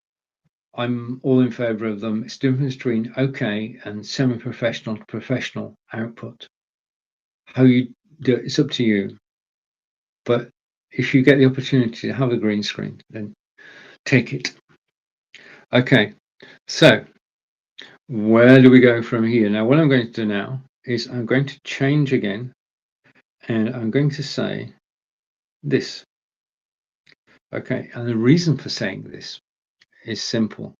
I'm all in favor of them. It's difference between okay and semi-professional to professional output. How you do it, it's up to you. But if you get the opportunity to have a green screen, then take it. Okay, so where do we go from here? Now, what I'm going to do now is I'm going to change again and I'm going to say this. Okay, and the reason for saying this is simple.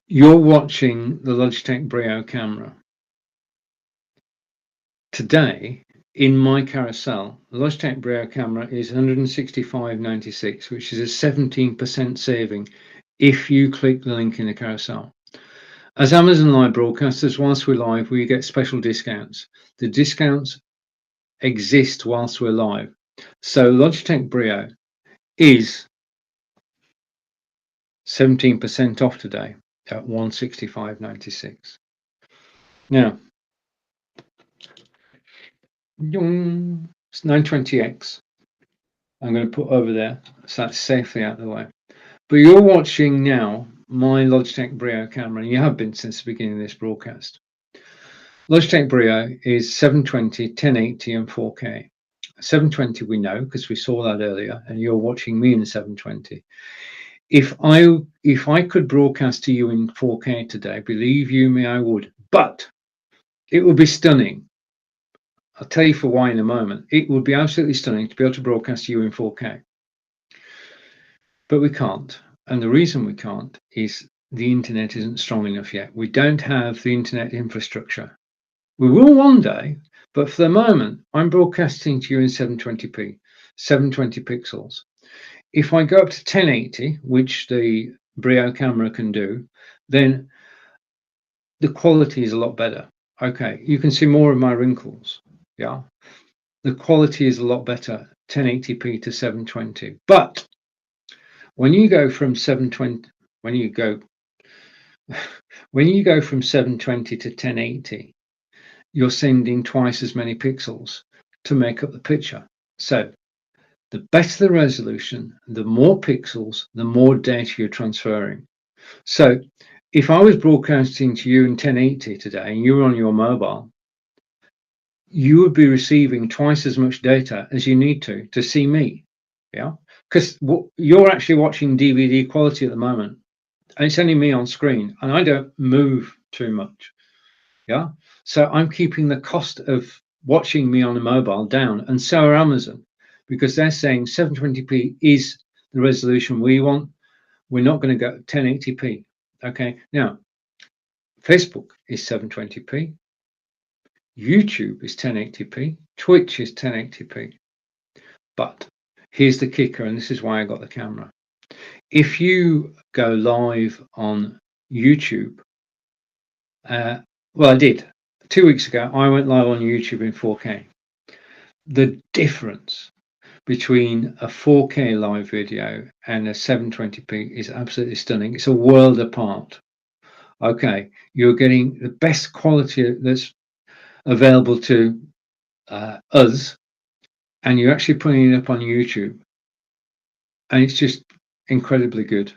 You're watching the Logitech Brio camera. Today, in my carousel, the Logitech Brio camera is $165.96, which is a 17% saving if you click the link in the carousel. As Amazon Live broadcasters, whilst we're live, we get special discounts. The discounts exist whilst we're live. So Logitech Brio is 17% off today at $165.96. Now, it's 920X. I'm going to put over there, so that's safely out of the way. But you're watching now my Logitech Brio camera, and you have been since the beginning of this broadcast. Logitech Brio is 720, 1080, and 4K. 720 we know because we saw that earlier, and you're watching me in 720. If I could broadcast to you in 4K today, believe you me, I would. But it would be stunning. I'll tell you for why in a moment. It would be absolutely stunning to be able to broadcast to you in 4K. But we can't. And the reason we can't is the internet isn't strong enough yet. We don't have the internet infrastructure. We will one day, but for the moment, I'm broadcasting to you in 720p, 720 pixels. If I go up to 1080, which the Brio camera can do, then the quality is a lot better. Okay, you can see more of my wrinkles. Yeah, the quality is a lot better, 1080p to 720. But when you go from 720, when you go from 720 to 1080, you're sending twice as many pixels to make up the picture. So the better the resolution, the more pixels, the more data you're transferring. So if I was broadcasting to you in 1080 today and you were on your mobile, you would be receiving twice as much data as you need to see me. Yeah, because you're actually watching DVD quality at the moment, and it's only me on screen, and I don't move too much. Yeah, so I'm keeping the cost of watching me on a mobile down, and so are Amazon, because they're saying 720p is the resolution we want. We're not going to go 1080p. Okay, now Facebook is 720p, YouTube is 1080p, Twitch is 1080p. But here's the kicker, and this is why I got the camera. If you go live on YouTube, well, I did 2 weeks ago. I went live on YouTube in 4K. The difference between a 4K live video and a 720p is absolutely stunning. It's a world apart. Okay, you're getting the best quality that's available to us, and you're actually putting it up on YouTube, and it's just incredibly good,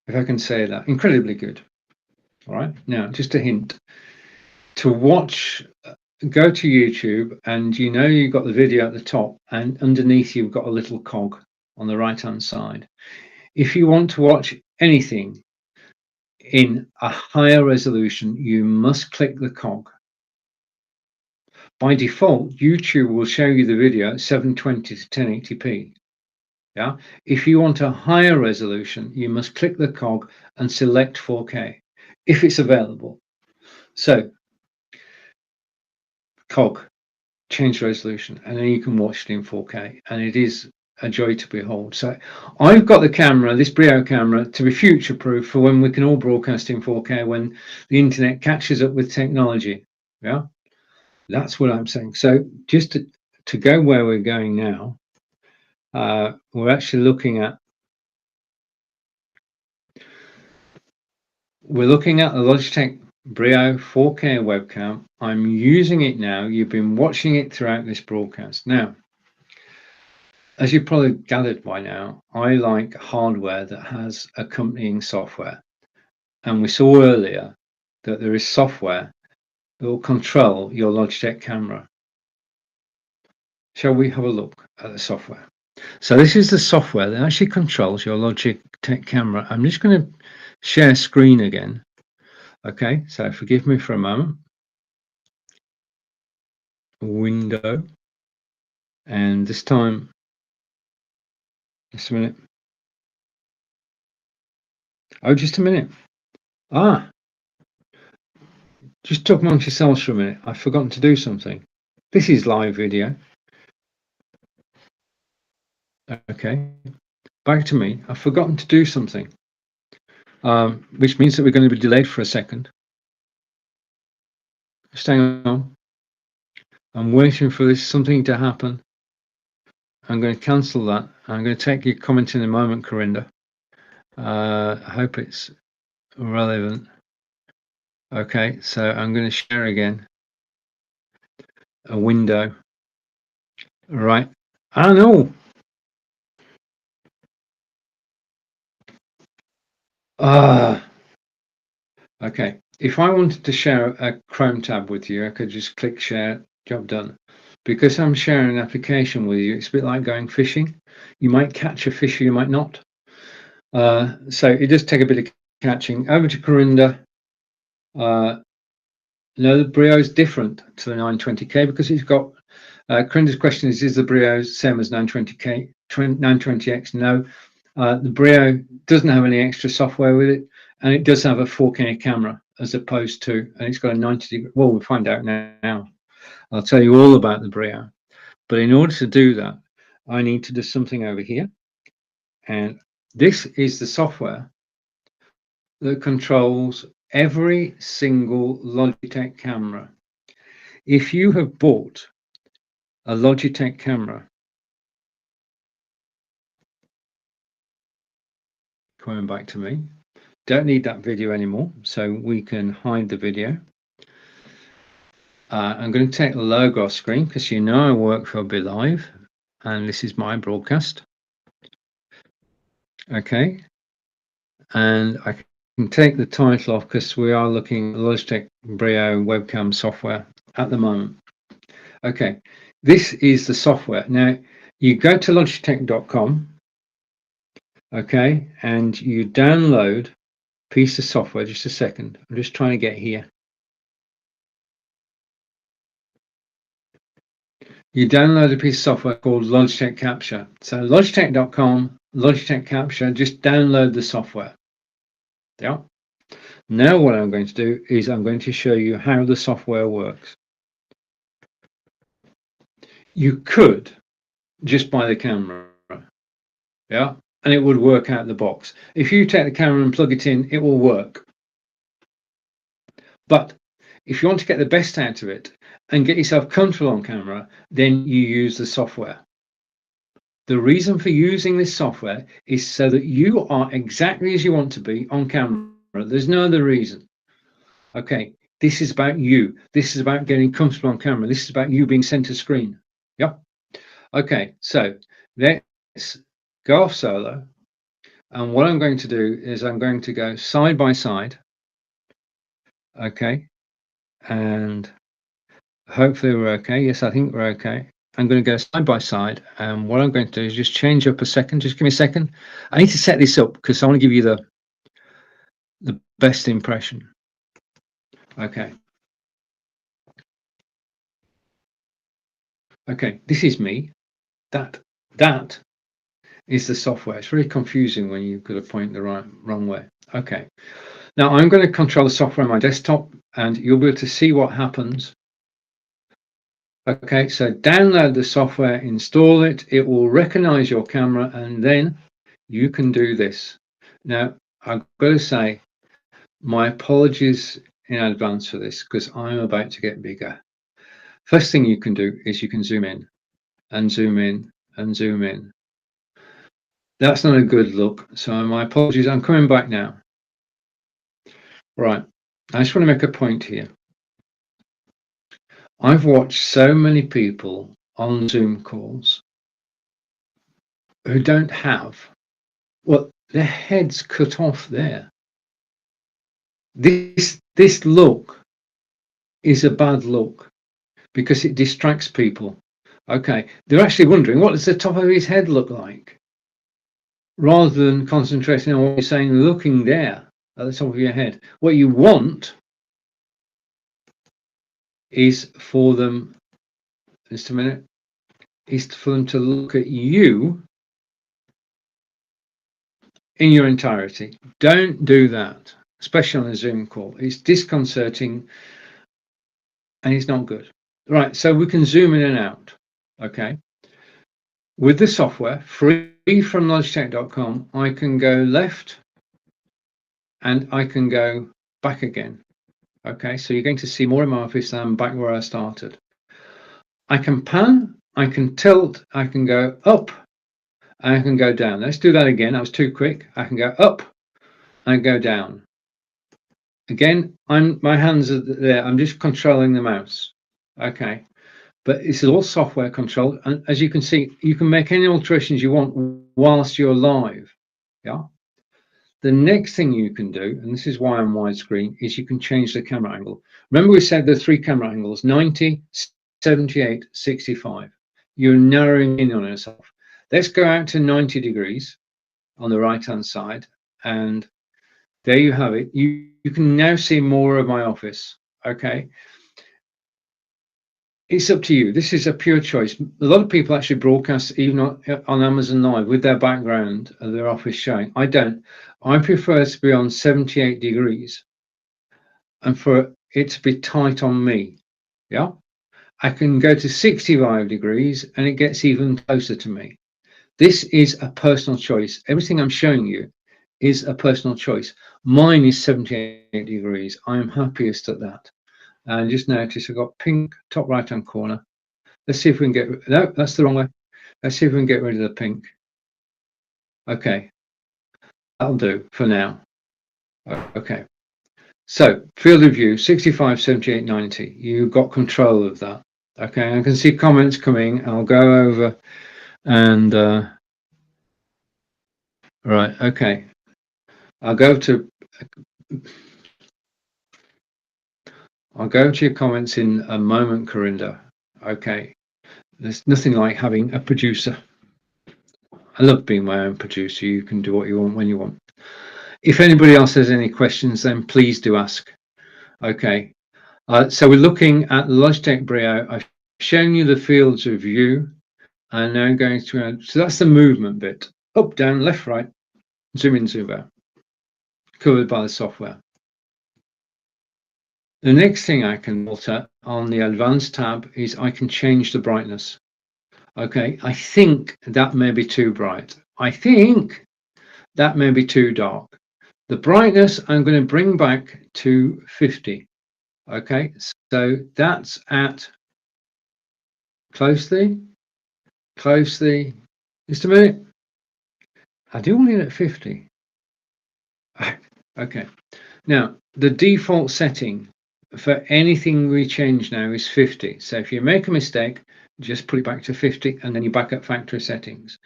if I can say that. Incredibly good. All right, now just a hint to watch. Go to YouTube, and you've got the video at the top, and underneath you've got a little cog on the right hand side. If you want to watch anything in a higher resolution, you must click the cog. By default, YouTube will show you the video at 720 to 1080p. Yeah. If you want a higher resolution, you must click the cog and select 4K if it's available. So, cog, change resolution, and then you can watch it in 4K, and it is a joy to behold. So I've got the camera, this Brio camera, to be future proof for when we can all broadcast in 4K when the internet catches up with technology. Yeah, that's what I'm saying. So just to go where we're going now, we're actually looking at the Logitech Brio 4K webcam. I'm using it now. You've been watching it throughout this broadcast. Now, as you've probably gathered by now, I like hardware that has accompanying software. And we saw earlier that there is software that will control your Logitech camera. Shall we have a look at the software? So this is the software that actually controls your Logitech camera. I'm just going to share screen again. Okay, so forgive me for a moment. a window, and this time, just a minute. Oh, just a minute. Just talk amongst yourselves for a minute. I've forgotten to do something. This is live video. Okay, back to me. I've forgotten to do something, which means that we're going to be delayed for a second. Staying on. I'm waiting for this something to happen. I'm going to cancel that. I'm going to take your comment in a moment, Corinda. I hope it's relevant. Okay, so I'm going to share again a window. Right. I know. Okay. If I wanted to share a Chrome tab with you, I could just click share, job done. Because I'm sharing an application with you, it's a bit like going fishing. You might catch a fish, you might not. So it does take a bit of catching. Over to Corinda. No, the Brio is different to the 920K because it's got. Corinda's question is the Brio same as 920K, 920X? No, the Brio doesn't have any extra software with it, and it does have a 4K camera as opposed to, and it's got a 90-degree. Well, we'll find out now. I'll tell you all about the Brio, but in order to do that, I need to do something over here, and this is the software that controls every single Logitech camera. If you have bought a Logitech camera, coming back to me, don't need that video anymore, so we can hide the video. I'm going to take the logo off screen because you know I work for Be Live, and this is my broadcast. Okay, and I can take the title off because we are looking at Logitech Brio webcam software at the moment. Okay, this is the software. Now you go to logitech.com, okay, and you download a piece of software. Just a second, I'm just trying to get here. You download a piece of software called Logitech Capture. So logitech.com, Logitech Capture, just download the software. Yeah. Now what I'm going to do is I'm going to show you how the software works. You could just buy the camera, yeah, and it would work out the box. If you take the camera and plug it in, it will work. But if you want to get the best out of it and get yourself comfortable on camera, then you use the software. The reason for using this software is so that you are exactly as you want to be on camera. There's no other reason. Okay, this is about you. This is about getting comfortable on camera. This is about you being center screen. Yep. Okay, so let's go off solo. And what I'm going to do is I'm going to go side by side. Okay, and hopefully we're okay. Yes, I think we're okay. I'm going to go side by side, and what I'm going to do is just change up a second. Just give me a second. I need to set this up because I want to give you the best impression. Okay. Okay, this is me. That is the software. It's really confusing when you've got to point the wrong way. Okay. Now I'm going to control the software on my desktop, and you'll be able to see what happens. Okay, so download the software, install it. It will recognize your camera, and then you can do this. Now, I've got to say, my apologies in advance for this because I'm about to get bigger. First thing you can do is you can zoom in and zoom in and zoom in. That's not a good look. So my apologies. I'm coming back now. Right. I just want to make a point here. I've watched so many people on Zoom calls who don't have, well, their heads cut off there. This look is a bad look because it distracts people. Okay, they're actually wondering, what does the top of his head look like? Rather than concentrating on what you're saying, looking there at the top of your head. What you want is for them just a minute, is for them to look at you in your entirety. Don't do that, especially on a Zoom call. It's disconcerting and it's not good. Right, so we can zoom in and out, okay? With the software, free from logitech.com, I can go left and I can go back again. Okay, so you're going to see more of my office than back where I started. I can pan, I can tilt, I can go up, and I can go down. Let's do that again. That was too quick. I can go up and go down. Again, my hands are there. I'm just controlling the mouse. Okay, but it's all software controlled, and as you can see, you can make any alterations you want whilst you're live. Yeah. The next thing you can do, and this is why I'm widescreen, is you can change the camera angle. Remember we said the 3 camera angles, 90, 78, 65. You're narrowing in on yourself. Let's go out to 90 degrees on the right-hand side, and there you have it. You can now see more of my office, okay? It's up to you. This is a pure choice. A lot of people actually broadcast even on Amazon Live with their background of their office showing. I don't. I prefer to be on 78 degrees and for it to be tight on me. Yeah. I can go to 65 degrees and it gets even closer to me. This is a personal choice. Everything I'm showing you is a personal choice. Mine is 78 degrees. I'm happiest at that. And just notice I've got pink top right hand corner. Let's see if we can get, no, that's the wrong way. Let's see if we can get rid of the pink. Okay, that'll do for now. Okay, so field of view 65, 78, 90. You've got control of that. Okay, I can see comments coming. I'll go over and right. Okay, I'll go to your comments in a moment, Corinda. Okay, there's nothing like having a producer. I love being my own producer. You can do what you want when you want. If anybody else has any questions, then please do ask. Okay, so we're looking at Logitech Brio. I've shown you the fields of view. And now I'm going to, so that's the movement bit. Up, down, left, right, zoom in, zoom out. Covered by the software. The next thing I can alter on the advanced tab is I can change the brightness. Okay, I think that may be too bright. I think that may be too dark. The brightness I'm going to bring back to 50. Okay, so that's at closely, just a minute. I do want it at 50. Okay, now the default setting for anything we change now is 50. So if you make a mistake, just put it back to 50 and then you back up factory settings.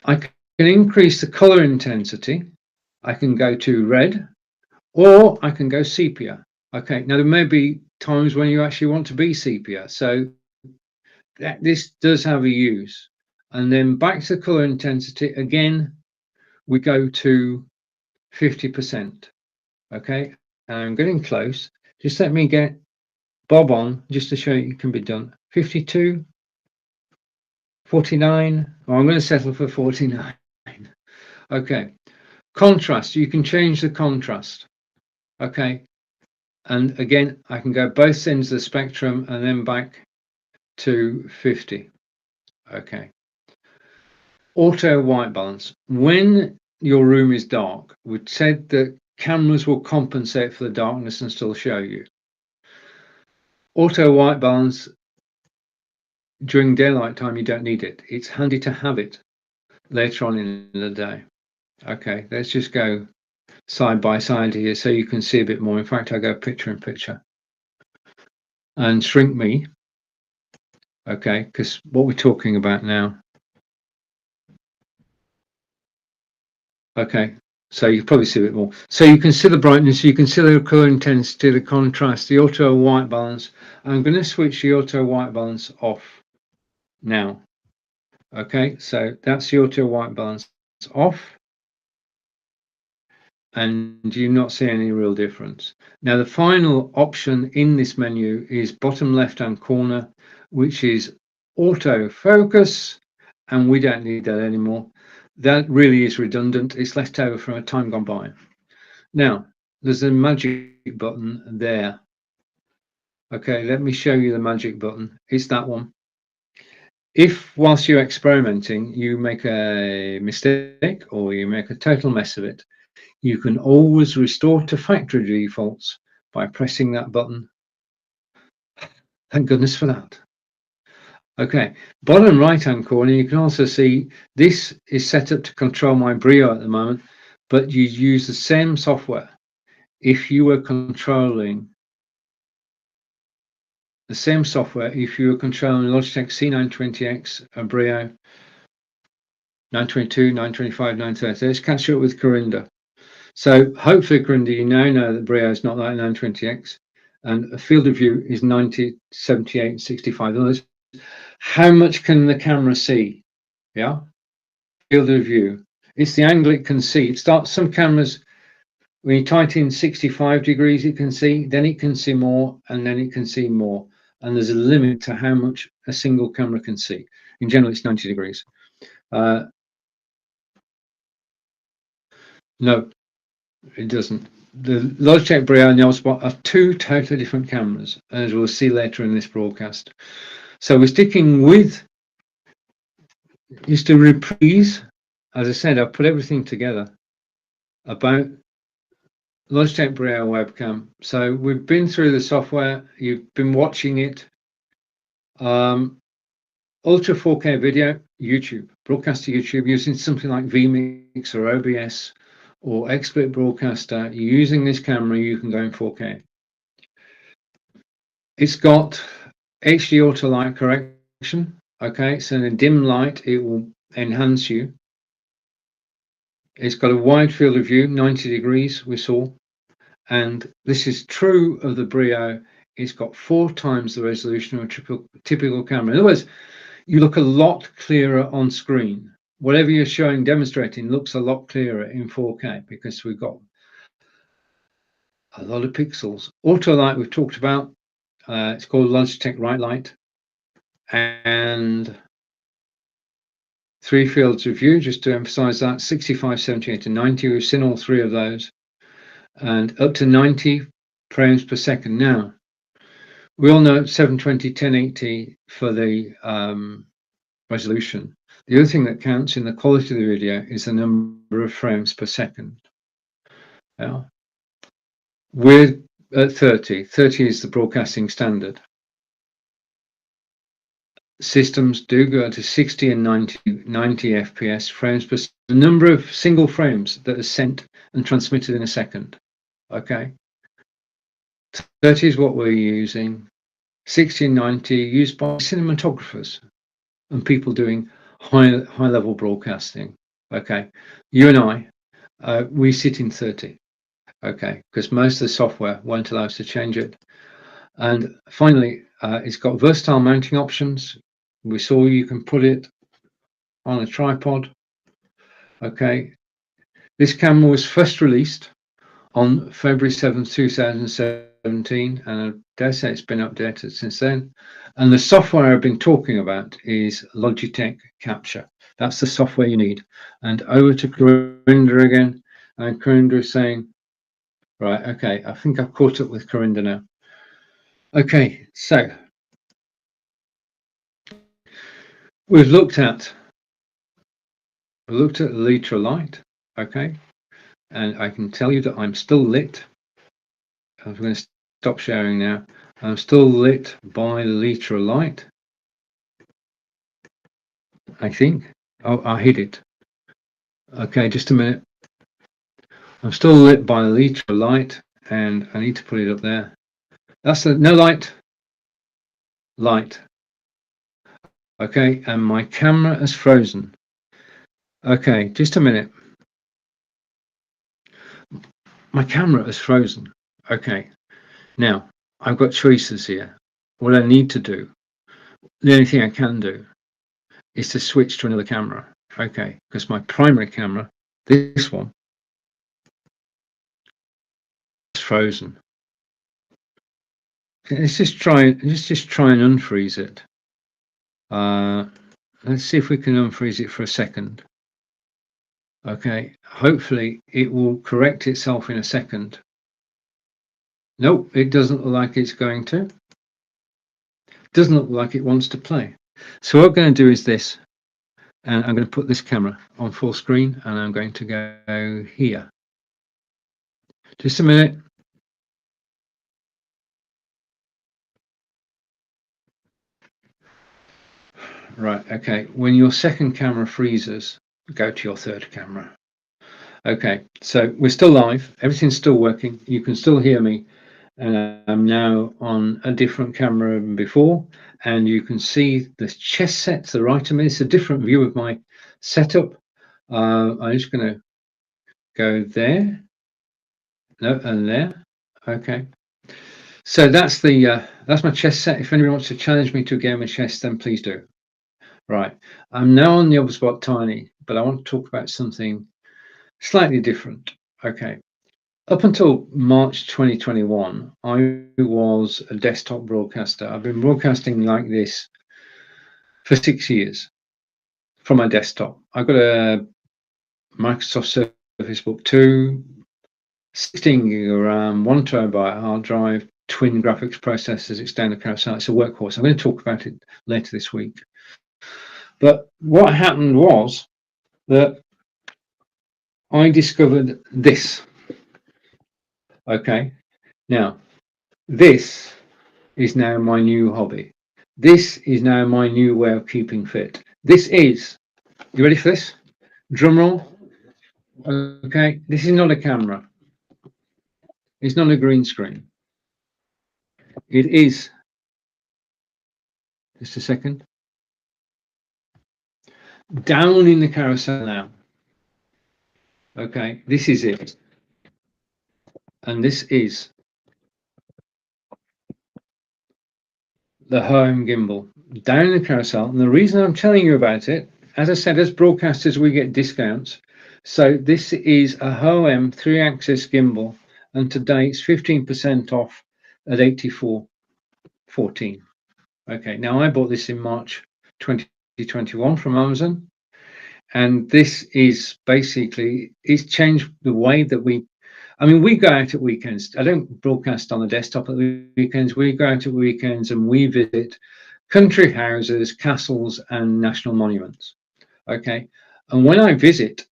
I can increase the color intensity. I can go to red or I can go sepia. Okay, now there may be times when you actually want to be sepia. So this does have a use. And then back to color intensity again, we go to 50%. Okay, and I'm getting close. Just let me get bob on just to show you it can be done. 52, 49. Oh, I'm going to settle for 49. Okay, contrast. You can change the contrast. Okay, and again, I can go both ends of the spectrum and then back to 50. Okay. Auto white balance. When your room is dark, we said that cameras will compensate for the darkness and still show you. Auto white balance during daylight time, you don't need it. It's handy to have it later on in the day. Okay, let's just go side by side here so you can see a bit more. In fact, I go picture in picture and shrink me. Okay, because what we're talking about now. Okay, so you probably see a bit more. So you can see the brightness, you can see the color intensity, the contrast, the auto white balance. I'm going to switch the auto white balance off now. Okay, so that's the auto white balance off. And you not see any real difference. Now, the final option in this menu is bottom left-hand corner, which is autofocus, and we don't need that anymore. That really is redundant. It's left over from a time gone by. Now, there's a magic button there. Okay, let me show you the magic button. It's that one. If whilst you're experimenting, you make a mistake or you make a total mess of it, you can always restore to factory defaults by pressing that button. Thank goodness for that. Okay, bottom right hand corner, you can also see this is set up to control my Brio at the moment, but you use the same software if you were controlling Logitech C920X, a Brio 922, 925, 930. Let's catch up with Corinda. So hopefully, Corinda, you now know that Brio is not like 920X, and a field of view is 90, 78, 65. In other words, how much can the camera see? Yeah, field of view. It's the angle it can see. It starts, some cameras, when you type in 65 degrees, it can see, then it can see more, and then it can see more. And there's a limit to how much a single camera can see. In general, it's 90 degrees. No, it doesn't. The Logitech Brio and the Osmo are two totally different cameras, as we'll see later in this broadcast. So we're sticking with, just to reprise, as I said, I've put everything together about Logitech Brio webcam. So we've been through the software, you've been watching it. Ultra 4K video, YouTube, broadcast to YouTube using something like vMix or OBS or Expert Broadcaster. Using this camera, you can go in 4K. It's got HD auto light correction. Okay, so in a dim light, it will enhance you. It's got a wide field of view, 90 degrees, we saw. And this is true of the Brio. It's got 4 times the resolution of a typical camera. In other words, you look a lot clearer on screen. Whatever you're showing, demonstrating, looks a lot clearer in 4K because we've got a lot of pixels. Auto light we've talked about. It's called Logitech Right Light. And 3 fields of view, just to emphasize that, 65, 78, and 90. We've seen all 3 of those. And up to 90 frames per second. Now, we all know 720, 1080 for the resolution. The other thing that counts in the quality of the video is the number of frames per second. Yeah. We're at 30. 30 is the broadcasting standard. Systems do go to 60 and 90 FPS frames per second. The number of single frames that are sent and transmitted in a second. Okay. 30 is what we're using. 60 and 90 used by cinematographers and people doing high level broadcasting. Okay. You and I, we sit in 30. Okay, because most of the software won't allow us to change it. And finally, it's got versatile mounting options. We saw you can put it on a tripod. Okay, this camera was first released on February 7th, 2017, and I dare say it's been updated since then. And the software I've been talking about is Logitech Capture. That's the software you need. And over to Corinda again, and Corinda is saying, right, okay, I think I've caught up with Corinda now. Okay, so we've looked at the liter light, okay, and I can tell you that I'm still lit. I'm going to stop sharing now. I'm still lit by the liter light, I think. Oh, I hit it. Okay, just a minute. I'm still lit by the liter light, and I need to put it up there. That's the no light. Light. Okay, and my camera has frozen. Okay, just a minute. My camera has frozen. Okay, now I've got choices here. What I need to do, the only thing I can do, is to switch to another camera. Okay, because my primary camera, this one, is frozen. Let's just try and unfreeze it. Let's see if we can unfreeze it for a second. Okay, hopefully it will correct itself in a second. Nope, it doesn't look like it's going to. Doesn't look like it wants to play. So what I'm going to do is this, and I'm going to put this camera on full screen, and I'm going to go here. Just a minute. Right, okay. When your second camera freezes, go to your third camera. Okay, so we're still live. Everything's still working. You can still hear me. And I'm now on a different camera than before. And you can see the chess set to the right of me. It's a different view of my setup. I'm just going to go there. No, and there. Okay. So that's my chess set. If anyone wants to challenge me to a game of chess, then please do. Right. I'm now on the other spot, Tiny, but I want to talk about something slightly different. Okay. Up until March 2021, I was a desktop broadcaster. I've been broadcasting like this for 6 years from my desktop. I've got a Microsoft Surface Book 2, 16 gig of RAM, 1 terabyte hard drive, twin graphics processors, external carousel. It's a workhorse. I'm going to talk about it later this week. But what happened was that I discovered this. Okay, now this is now my new hobby. This is now my new way of keeping fit. This is, you ready for this? Drum roll. Okay, this is not a camera. It's not a green screen. It is, just a second, down in the carousel now. Okay, this is it. And this is the home gimbal down in the carousel. And the reason I'm telling you about it, as I said, as broadcasters, we get discounts. So this is a HOM 3-axis gimbal, and today it's 15% off at $84.14. Okay, now I bought this in March 2021 from Amazon, and this is basically, it's changed the way that we go out at weekends. I don't broadcast on the desktop at the weekends. We go out at weekends and we visit country houses, castles, and national monuments. Okay, and when I visit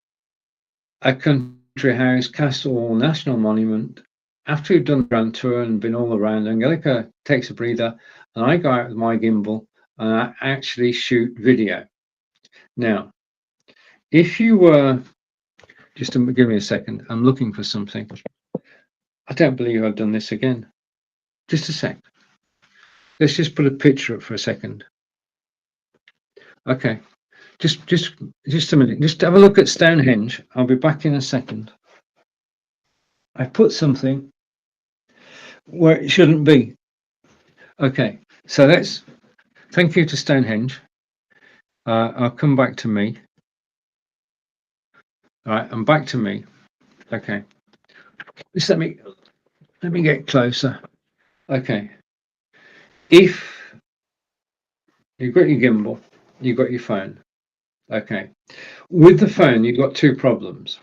a country house, castle, or national monument, after we've done the grand tour and been all around, Angelica takes a breather, and I go out with my gimbal and I actually shoot video. Now, if you were, just give me a second, I'm looking for something. I don't believe I've done this again. Just a sec. Let's just put a picture up for a second. Okay, just a minute. Just have a look at Stonehenge. I'll be back in a second. I put something where it shouldn't be. Okay, so let's. Thank you to Stonehenge. I'll come back to me. All right, I'm back to me. Okay, just let me get closer. Okay, if you've got your gimbal, you've got your phone. Okay, with the phone, you've got two problems.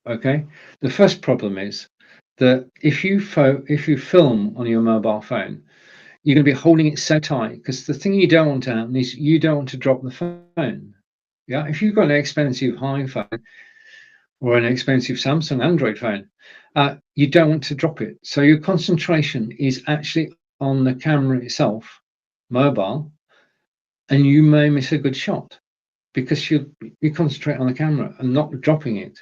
Okay, the first problem is that if you film on your mobile phone, you're going to be holding it so tight, because the thing you don't want to happen is you don't want to drop the phone. Yeah, if you've got an expensive iPhone or an expensive Samsung Android phone, you don't want to drop it. So your concentration is actually on the camera itself, mobile, and you may miss a good shot because you concentrate on the camera and not dropping it.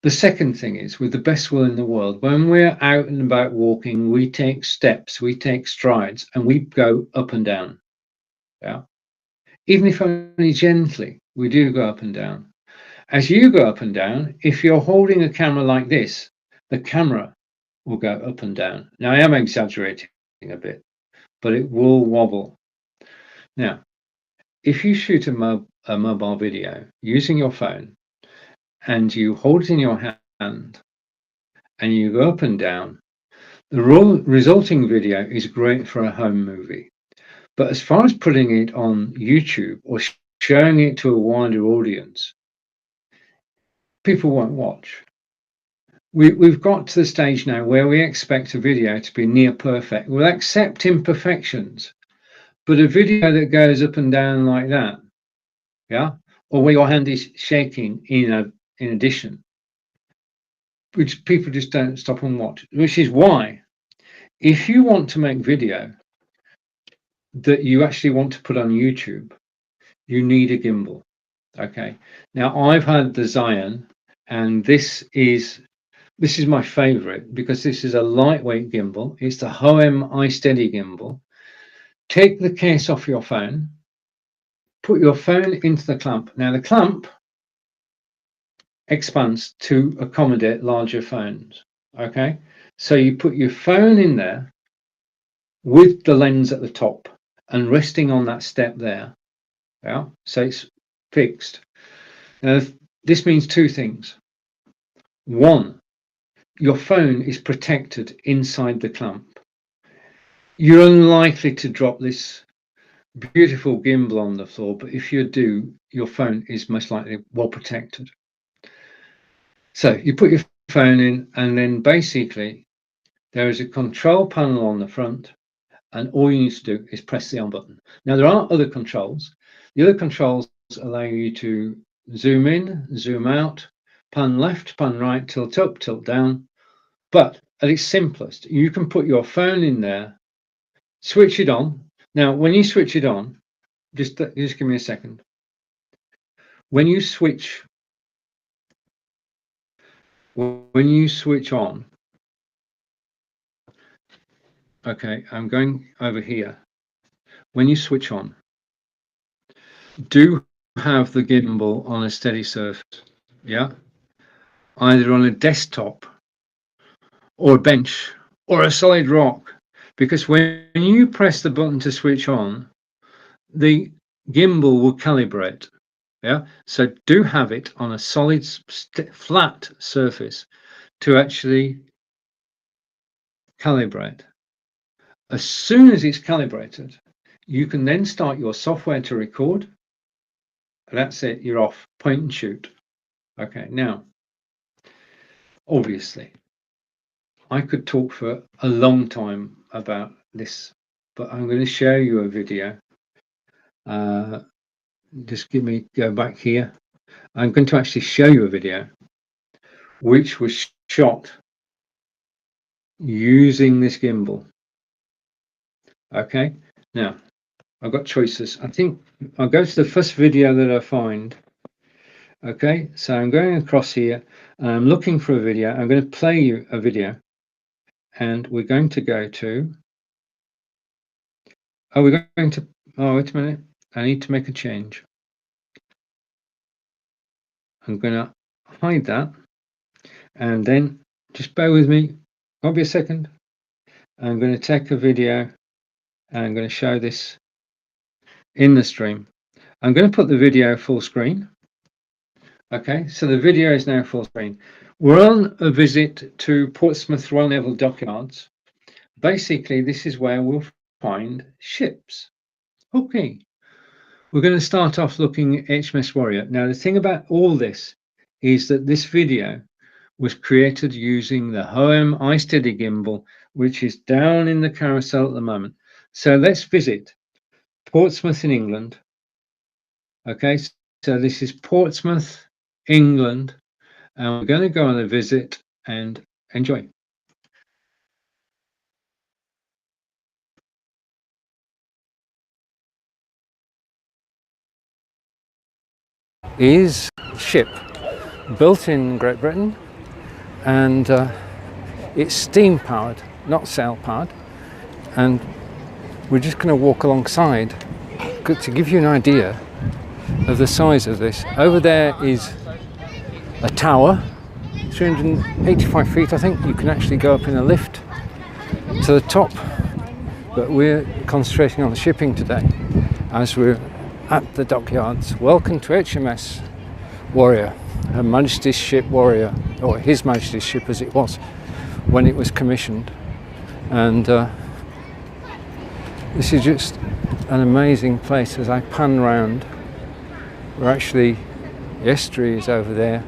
The second thing is, with the best will in the world, when we're out and about walking, we take steps, we take strides, and we go up and down. Yeah. Even if only gently, we do go up and down. As you go up and down, if you're holding a camera like this, the camera will go up and down. Now, I am exaggerating a bit, but it will wobble. Now, if you shoot a mobile video using your phone and you hold it in your hand and you go up and down, the resulting video is great for a home movie. But as far as putting it on YouTube or showing it to a wider audience, people won't watch. We've got to the stage now where we expect a video to be near perfect. We'll accept imperfections, but a video that goes up and down like that, yeah, or where your hand is shaking in addition, which people just don't stop and watch. Which is why, if you want to make video that you actually want to put on YouTube, you need a gimbal. Okay. Now I've had the Zion, and this is my favorite because this is a lightweight gimbal. It's the Hohem iSteady gimbal. Take the case off your phone, put your phone into the clamp. Now the clamp expands to accommodate larger phones. Okay, so you put your phone in there with the lens at the top and resting on that step there. Yeah, so it's fixed. Now this means two things. One, your phone is protected inside the clamp. You're unlikely to drop this beautiful gimbal on the floor, but if you do, your phone is most likely well protected. So you put your phone in, and then basically there is a control panel on the front, and all you need to do is press the on button. Now there are other controls. The other controls allow you to zoom in, zoom out, pan left, pan right, tilt up, tilt down. But at its simplest, you can put your phone in there, switch it on. Now, when you switch it on, just give me a second. When you switch on, okay, I'm going over here. When you switch on, do have the gimbal on a steady surface, yeah, either on a desktop or a bench or a solid rock, because when you press the button to switch on, the gimbal will calibrate. Yeah, so do have it on a solid flat surface to actually calibrate. As soon as it's calibrated, you can then start your software to record. That's it, you're off, point and shoot. Okay, now obviously I could talk for a long time about this, but I'm going to show you a video. Just go back here. I'm going to actually show you a video which was shot using this gimbal. Okay, now I've got choices. I think I'll go to the first video that I find. Okay, so I'm going across here and I'm looking for a video. I'm going to play you a video, and we're going to go to, we're going to, wait a minute, I need to make a change. I'm going to hide that, and then just bear with me, won't be a second. I'm going to take a video and I'm going to show this in the stream. I'm going to put the video full screen. Okay, so the video is now full screen. We're on a visit to Portsmouth Royal Naval Dockyards. Basically, this is where we'll find ships. Okay, we're going to start off looking at HMS Warrior. Now, the thing about all this is that this video was created using the Hohem iSteady gimbal, which is down in the carousel at the moment. So let's visit Portsmouth in England. Okay, so this is Portsmouth, England, and we're going to go on a visit and enjoy. Is ship built in Great Britain, and it's steam powered, not sail powered, and we're just going to walk alongside to give you an idea of the size of this. Over there is a tower, 385 feet. I think you can actually go up in a lift to the top, but we're concentrating on the shipping today as we're at the dockyards. Welcome to HMS Warrior, Her Majesty's ship Warrior, or His Majesty's ship as it was when it was commissioned. And this is just an amazing place as I pan round. We're actually, the estuary is over there,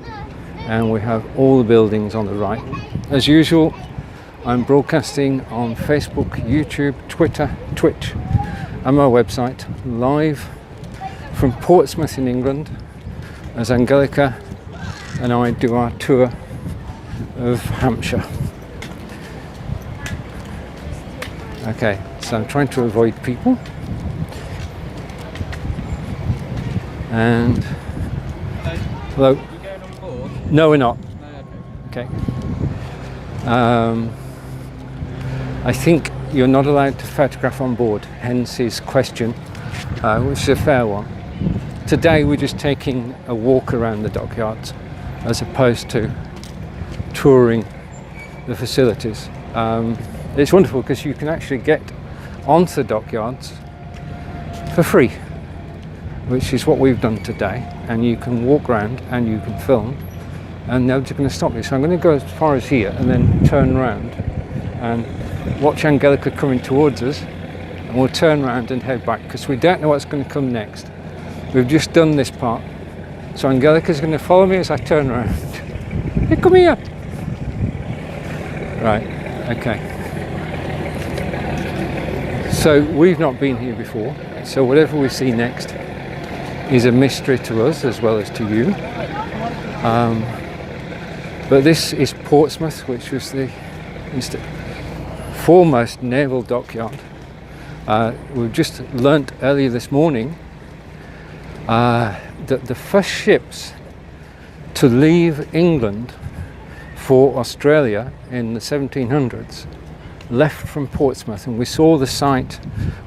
and we have all the buildings on the right. As usual, I'm broadcasting on Facebook, YouTube, Twitter, Twitch, and my website, live from Portsmouth in England, as Angelica and I do our tour of Hampshire. Okay, so I'm trying to avoid people. And hello. Are you going on board? No, we're not. No, okay. I think you're not allowed to photograph on board, hence his question, which is a fair one. Today we're just taking a walk around the dockyards as opposed to touring the facilities. It's wonderful because you can actually get onto the dockyards for free, which is what we've done today, and you can walk around and you can film and nobody's going to stop you. So I'm going to go as far as here and then turn around and watch Angelica coming towards us, and we'll turn around and head back because we don't know what's going to come next. We've just done this part, so Angelica's going to follow me as I turn around. Hey, come here! Right, okay. So we've not been here before, so whatever we see next is a mystery to us as well as to you. But this is Portsmouth, which was the foremost naval dockyard. We've just learnt earlier this morning that the first ships to leave England for Australia in the 1700s left from Portsmouth, and we saw the site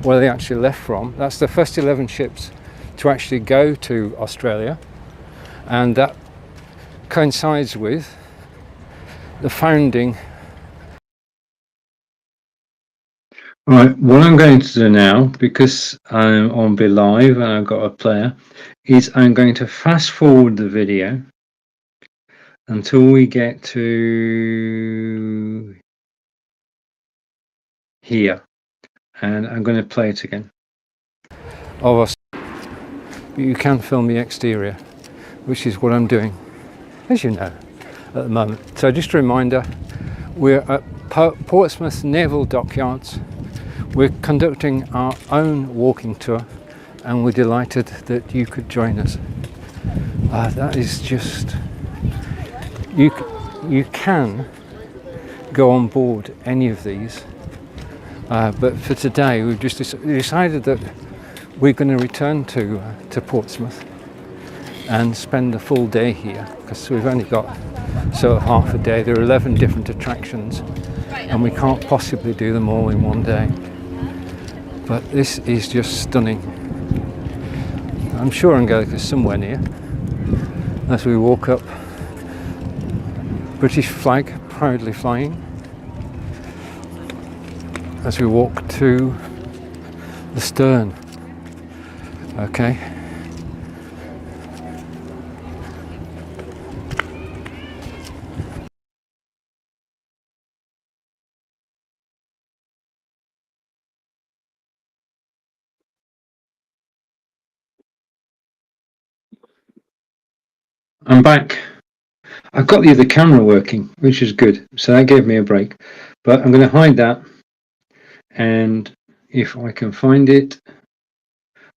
where they actually left from. That's the first 11 ships to actually go to Australia, and that coincides with the founding. Right, what I'm going to do now, because I'm on Be Live and I've got a player, is I'm going to fast forward the video until we get to here, and I'm going to play it again. Of us, you can film the exterior, which is what I'm doing, as you know, at the moment. So just a reminder, we're at Portsmouth Naval Dockyards. We're conducting our own walking tour, and we're delighted that you could join us. That is just, you can go on board any of these, but for today we've just decided that we're going to return to Portsmouth and spend the full day here, because we've only got sort of half a day. There are 11 different attractions and we can't possibly do them all in one day. But this is just stunning. I'm sure Angelica's somewhere near. As we walk up, British flag proudly flying. As we walk to the stern. Okay. I'm back. I've got the other camera working, which is good. So that gave me a break. But I'm going to hide that. And if I can find it,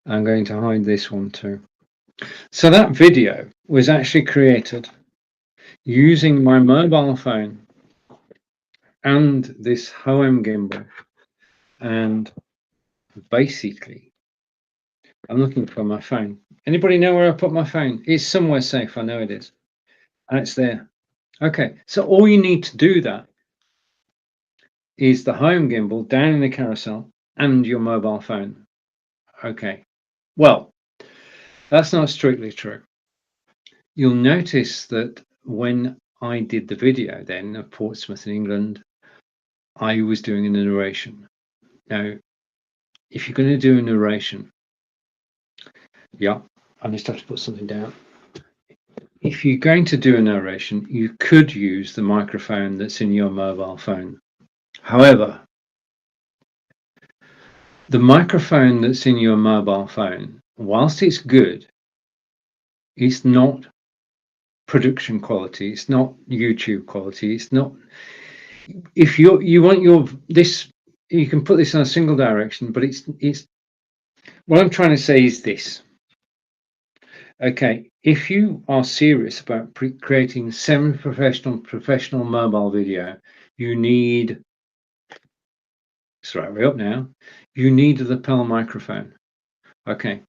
I'm going to hide this one too. So that video was actually created using my mobile phone and this Hoem gimbal. And basically, I'm looking for my phone. Anybody know where I put my phone? It's somewhere safe, I know it is. And it's there. Okay, so all you need to do that is the home gimbal down in the carousel and your mobile phone. Okay, well, that's not strictly true. You'll notice that when I did the video then of Portsmouth in England, I was doing a narration. Now, if you're going to do a narration, yeah, I just have to put something down. If you're going to do a narration, you could use the microphone that's in your mobile phone. However, The microphone that's in your mobile phone, whilst it's good, it's not production quality. It's not YouTube quality. It's not. If you want your this, you can put this in a single direction, but it's. What I'm trying to say is this. Okay, if you are serious about creating semi-professional mobile video, you need. It's right way up now. You need the lapel microphone. Okay.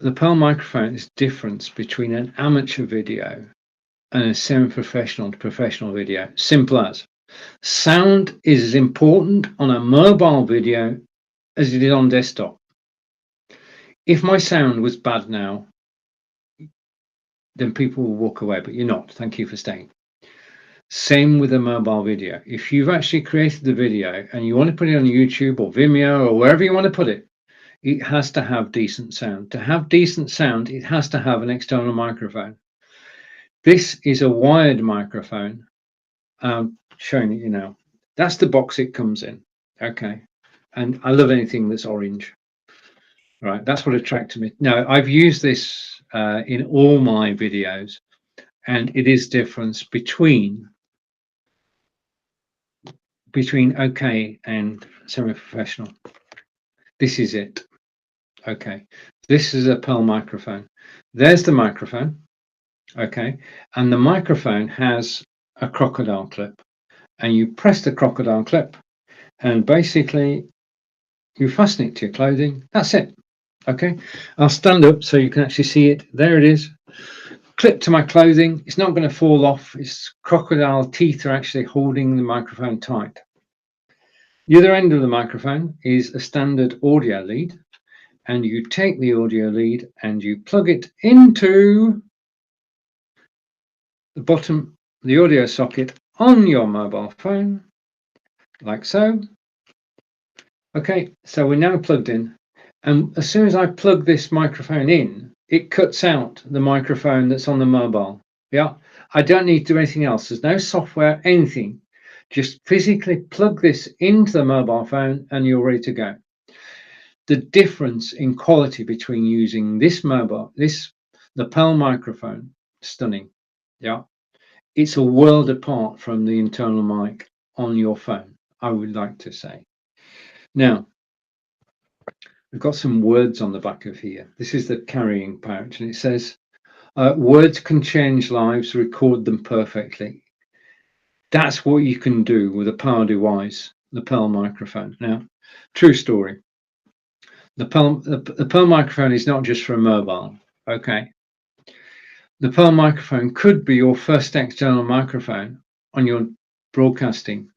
The lapel microphone is the difference between an amateur video and a semi-professional to professional video. Simple as. Sound is as important on a mobile video as it is on desktop. If my sound was bad now, then people will walk away, but you're not. Thank you for staying. Same with a mobile video. If you've actually created the video and you want to put it on YouTube or Vimeo or wherever you want to put it, it has to have decent sound. To have decent sound, it has to have an external microphone. This is a wired microphone. I'm showing it you now. That's the box it comes in. Okay. And I love anything that's orange. Right. That's what attracted me. Now, I've used this in all my videos, and it is difference between okay and semi-professional. This is it. Okay. This is a Pearl microphone. There's the microphone. Okay. And the microphone has a crocodile clip. And you press the crocodile clip and basically you fasten it to your clothing. That's it. Okay. I'll stand up so you can actually see it. There it is. Clip to my clothing. It's not going to fall off. Its crocodile teeth are actually holding the microphone tight. The other end of the microphone is a standard audio lead, and you take the audio lead and you plug it into the bottom, the audio socket on your mobile phone, like so. Okay, so we're now plugged in, and as soon as I plug this microphone in, it cuts out the microphone that's on the mobile. Yeah, I don't need to do anything else. There's no software, anything. Just physically plug this into the mobile phone and you're ready to go. The difference in quality between using this lapel microphone, stunning. Yeah, it's a world apart from the internal mic on your phone, I would like to say. Now, we've got some words on the back of here. This is the carrying pouch, and it says, words can change lives, record them perfectly. That's what you can do with a power device, the Pearl microphone. Now, true story. The Pearl microphone is not just for a mobile, okay? The Pearl microphone could be your first external microphone on your broadcasting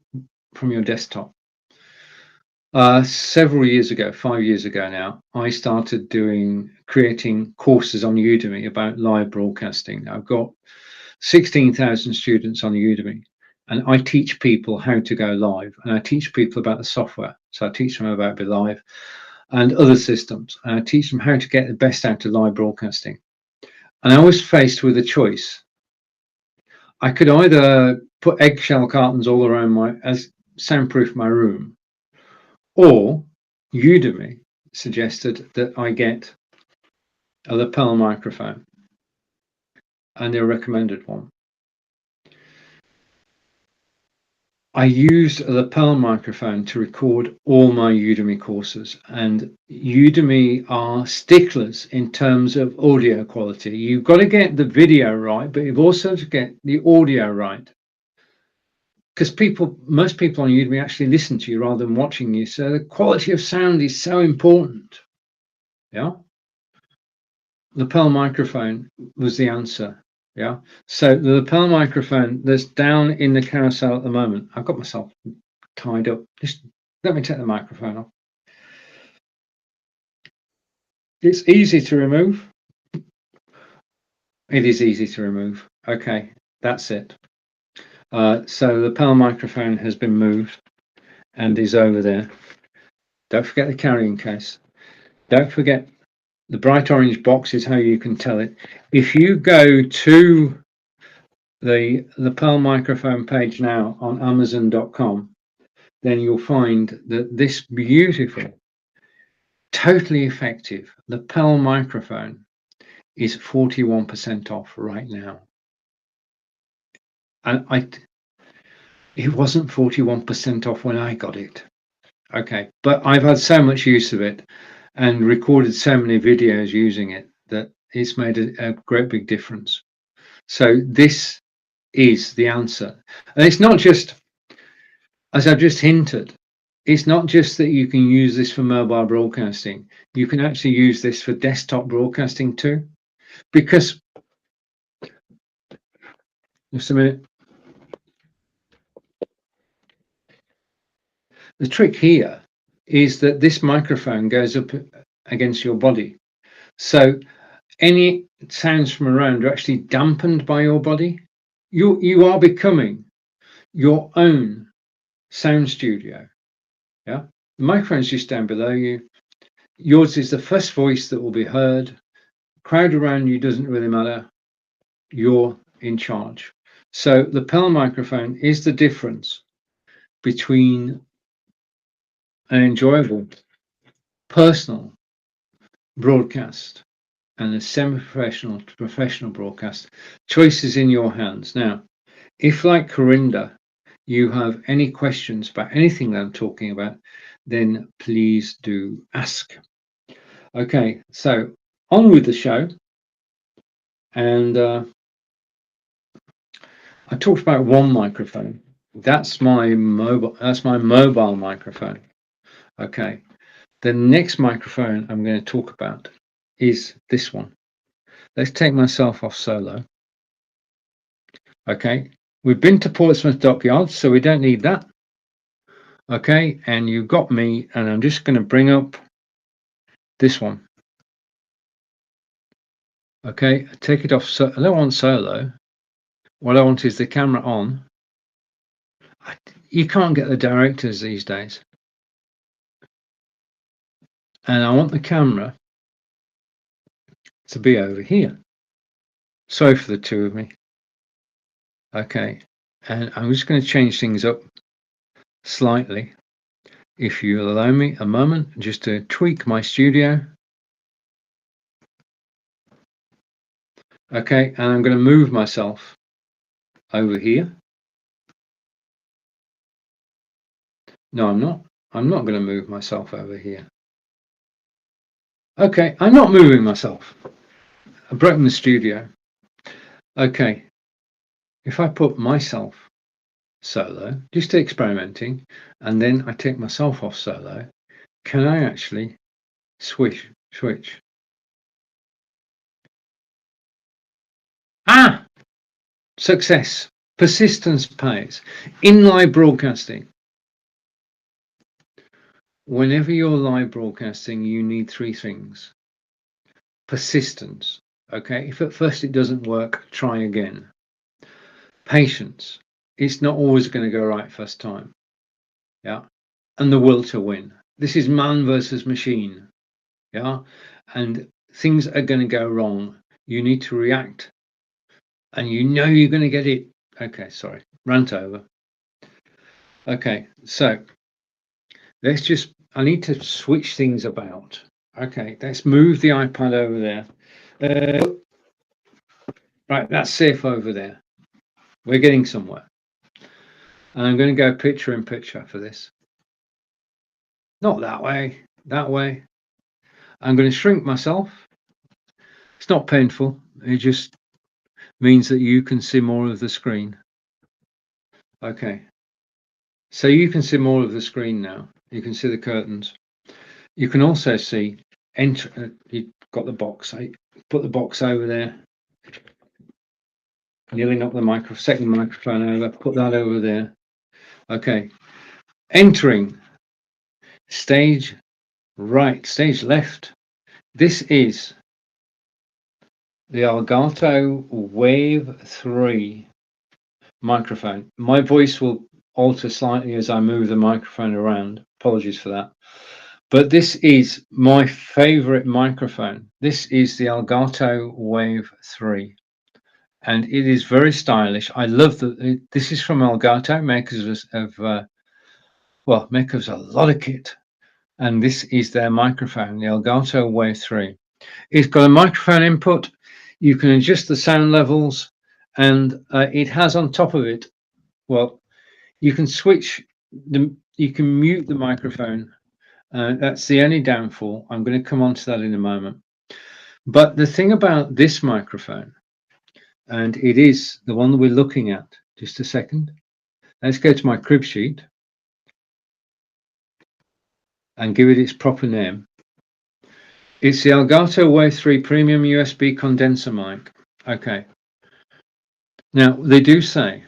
from your desktop. Several years ago, 5 years ago now, I started creating courses on Udemy about live broadcasting. I've got 16,000 students on Udemy, and I teach people how to go live, and I teach people about the software. So I teach them about BeLive and other systems, and I teach them how to get the best out of live broadcasting. And I was faced with a choice. I could either put eggshell cartons all around as soundproof my room, or Udemy suggested that I get a lapel microphone, and they recommended one. I used a lapel microphone to record all my Udemy courses, and Udemy are sticklers in terms of audio quality. You've got to get the video right, but you've also to get the audio right. Because most people on Udemy actually listen to you rather than watching you. So the quality of sound is so important. Yeah. Lapel microphone was the answer. Yeah. So the lapel microphone that's down in the carousel at the moment, I've got myself tied up. Just let me take the microphone off. It's easy to remove. It is easy to remove. Okay, that's it. So the lapel microphone has been moved and is over there. Don't forget the carrying case. Don't forget the bright orange box is how you can tell it. If you go to the lapel microphone page now on Amazon.com, then you'll find that this beautiful, totally effective lapel microphone is 41% off right now. And it wasn't 41% off when I got it. Okay, but I've had so much use of it and recorded so many videos using it that it's made a great big difference. So this is the answer. And it's not just, as I've just hinted, it's not just that you can use this for mobile broadcasting. You can actually use this for desktop broadcasting too. Because, just a minute. The trick here is that this microphone goes up against your body. So any sounds from around are actually dampened by your body. You are becoming your own sound studio. Yeah, the microphone's just down below you. Yours is the first voice that will be heard. Crowd around you doesn't really matter. You're in charge. So the lapel microphone is the difference between an enjoyable personal broadcast and a semi-professional to professional broadcast. Choice is in your hands. Now, if like Corinda, you have any questions about anything that I'm talking about, then please do ask. Okay, so on with the show. And I talked about one microphone. That's my mobile microphone. Okay. The next microphone I'm going to talk about is this one. Let's take myself off solo. Okay. We've been to Portsmouth Dockyard, so we don't need that. Okay. And you've got me, and I'm just going to bring up this one. Okay. Take it off. So I don't want solo. What I want is the camera on. You can't get the directors these days. And I want the camera to be over here. Sorry for the two of me. Okay, and I'm just going to change things up slightly. If you'll allow me a moment just to tweak my studio. Okay, and I'm going to move myself over here. No, I'm not. I'm not going to move myself over here. Okay, I'm not moving myself. I've broken the studio. Okay, if I put myself solo, just experimenting, and then I take myself off solo, can I actually switch? Ah! Success. Persistence pays. In live broadcasting, whenever you're live broadcasting, you need three things. Persistence. Okay, if at first it doesn't work, try again. Patience. It's not always going to go right first time. Yeah. And the will to win. This is man versus machine. Yeah. And things are going to go wrong. You need to react. And you know you're going to get it. Okay, sorry. Rant over. Okay, so I need to switch things about. Okay, let's move the iPad over there. Right, that's safe over there. We're getting somewhere. And I'm going to go picture in picture for this. Not that way, that way. I'm going to shrink myself. It's not painful. It just means that you can see more of the screen. Okay. So you can see more of the screen now. You can see the curtains. You can also see you've got the box. I put the box over there. Nearly knocked the second microphone over. Put that over there. Okay. Entering stage right, stage left. This is the Elgato Wave 3 microphone. My voice will alter slightly as I move the microphone around. Apologies for that. But this is my favorite microphone. This is the Elgato Wave 3. And it is very stylish. I love that. This is from Elgato, makers of well, makes a lot of kit, and this is their microphone, the Elgato Wave 3. It's got a microphone input. You can adjust the sound levels, and it has on top of it, well, you can you can mute the microphone. That's the only downfall. I'm going to come on to that in a moment. But the thing about this microphone, and it is the one that we're looking at, just a second. Let's go to my crib sheet and give it its proper name. It's the Elgato Wave 3 Premium USB condenser mic. Okay. Now, they do say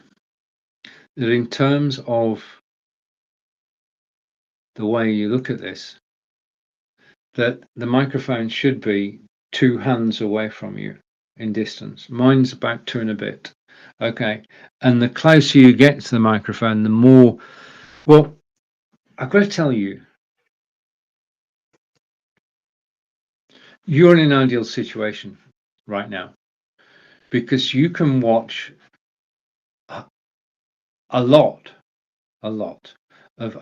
that in terms of the way you look at this, that the microphone should be 2 hands away from you in distance. Mine's about 2 and a bit. Okay. And the closer you get to the microphone, the more, well, I've got to tell you, you're in an ideal situation right now because you can watch a lot of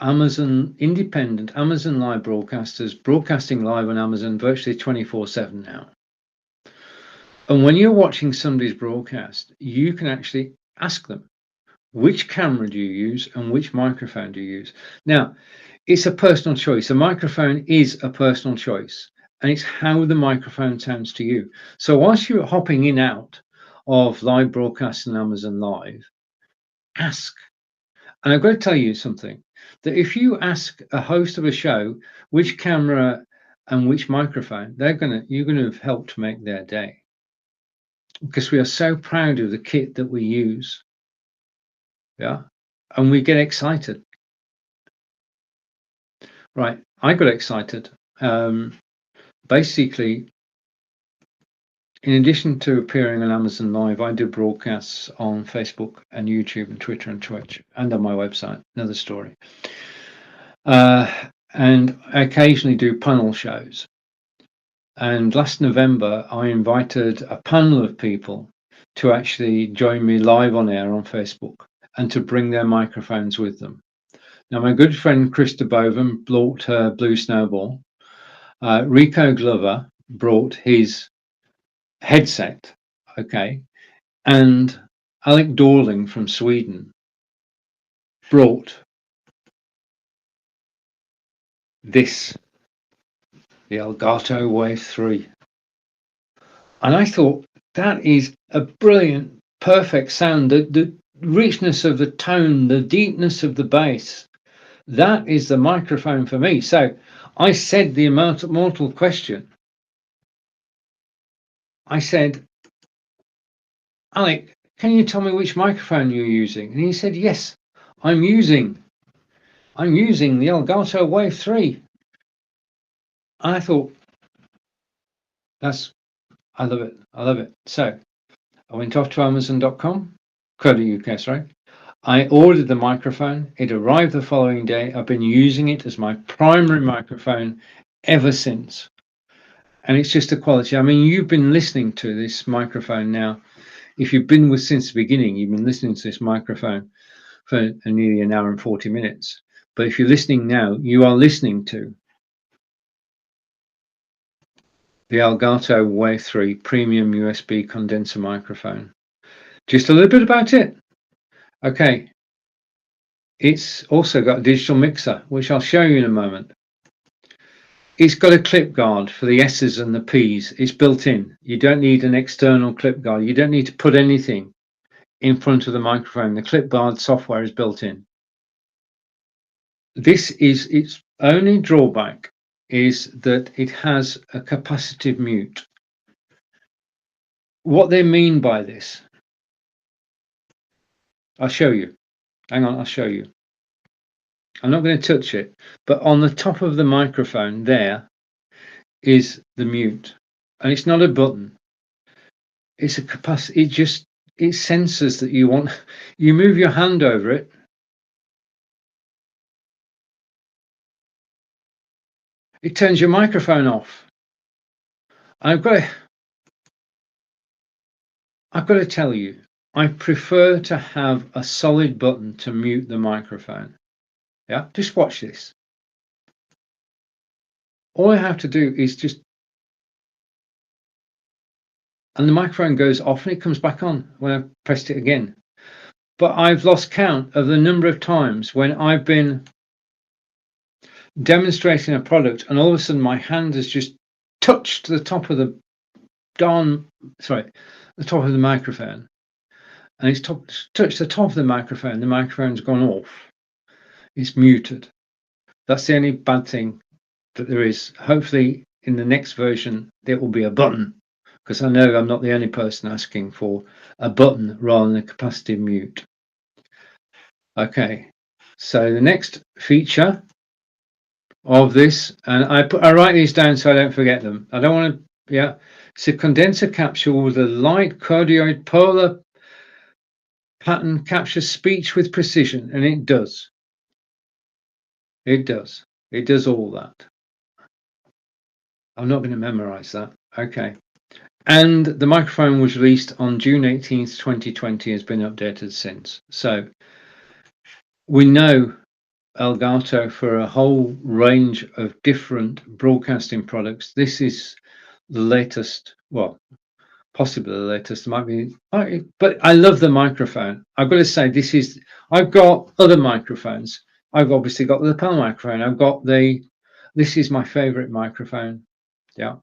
independent Amazon live broadcasters broadcasting live on Amazon virtually 24/7 now. And when you're watching somebody's broadcast, you can actually ask them, which camera do you use and which microphone do you use? Now, it's a personal choice. A microphone is a personal choice, and it's how the microphone sounds to you. So whilst you're hopping in and out of live broadcasts on Amazon Live, ask. And I've got to tell you something, that if you ask a host of a show which camera and which microphone, you're going to have helped make their day. Because we are so proud of the kit that we use. Yeah. And we get excited. Right. I got excited. Basically, in addition to appearing on Amazon Live, I do broadcasts on Facebook and YouTube and Twitter and Twitch and on my website. Another story. And I occasionally do panel shows. And last November, I invited a panel of people to actually join me live on air on Facebook and to bring their microphones with them. Now, my good friend Krista Boven brought her Blue Snowball. Rico Glover brought his headset, okay, and Alec Dorling from Sweden brought this, the Elgato Wave 3. And I thought, that is a brilliant, perfect sound. The richness of the tone, the deepness of the bass, that is the microphone for me. So I said the immortal question. I said, Alec, can you tell me which microphone you're using? And he said, yes, I'm using the Elgato Wave 3. I thought, I love it. I love it. So I went off to Amazon.com.uk, sorry. I ordered the microphone. It arrived the following day. I've been using it as my primary microphone ever since. And it's just a quality. I mean, you've been listening to this microphone now. If you've been with since the beginning, you've been listening to this microphone for nearly an hour and 40 minutes. But if you're listening now, you are listening to the Elgato Wave 3 Premium USB condenser microphone. Just a little bit about it. Okay. It's also got a digital mixer, which I'll show you in a moment. It's got a clip guard for the S's and the P's. It's built in. You don't need an external clip guard. You don't need to put anything in front of the microphone. The clip guard software is built in. This is its only drawback, is that it has a capacitive mute. What they mean by this, I'll show you. Hang on, I'll show you. I'm not going to touch it, but on the top of the microphone there is the mute, and it's not a button. It's a capacity. It senses that you want. You move your hand over it. It turns your microphone off. I've got to tell you, I prefer to have a solid button to mute the microphone. Yeah, just watch this. All I have to do is just, and the microphone goes off and it comes back on when I pressed it again. But I've lost count of the number of times when I've been demonstrating a product and all of a sudden my hand has just touched the top of the the top of the microphone, and it's touched the top of the microphone's gone off, it's muted. That's the only bad thing that there is. Hopefully in the next version there will be a button, because I know I'm not the only person asking for a button rather than a capacitive mute. Okay, so the next feature of this, and I write these down so I don't forget them. I don't want to, yeah. It's a condenser capsule with a light cardioid polar pattern, captures speech with precision, and it does. It does. It does all that. I'm not going to memorize that. Okay. And the microphone was released on June 18th, 2020, has been updated since. So we know Elgato for a whole range of different broadcasting products. This is the latest, well, possibly the latest, might be, but I love the microphone. I've got to say, I've got other microphones. I've obviously got the lapel microphone. This is my favorite microphone. Yeah.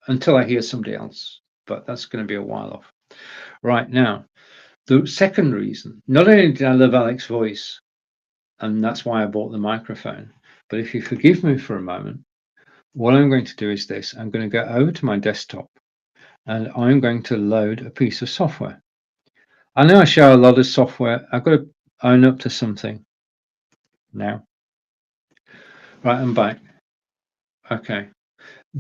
Until I hear somebody else, but that's going to be a while off. Right now, the second reason, not only did I love Alex's voice, and that's why I bought the microphone, but if you forgive me for a moment, what I'm going to do is this. I'm going to go over to my desktop and I'm going to load a piece of software. I know I show a lot of software. I've got to own up to something now. Right, I'm back. Okay.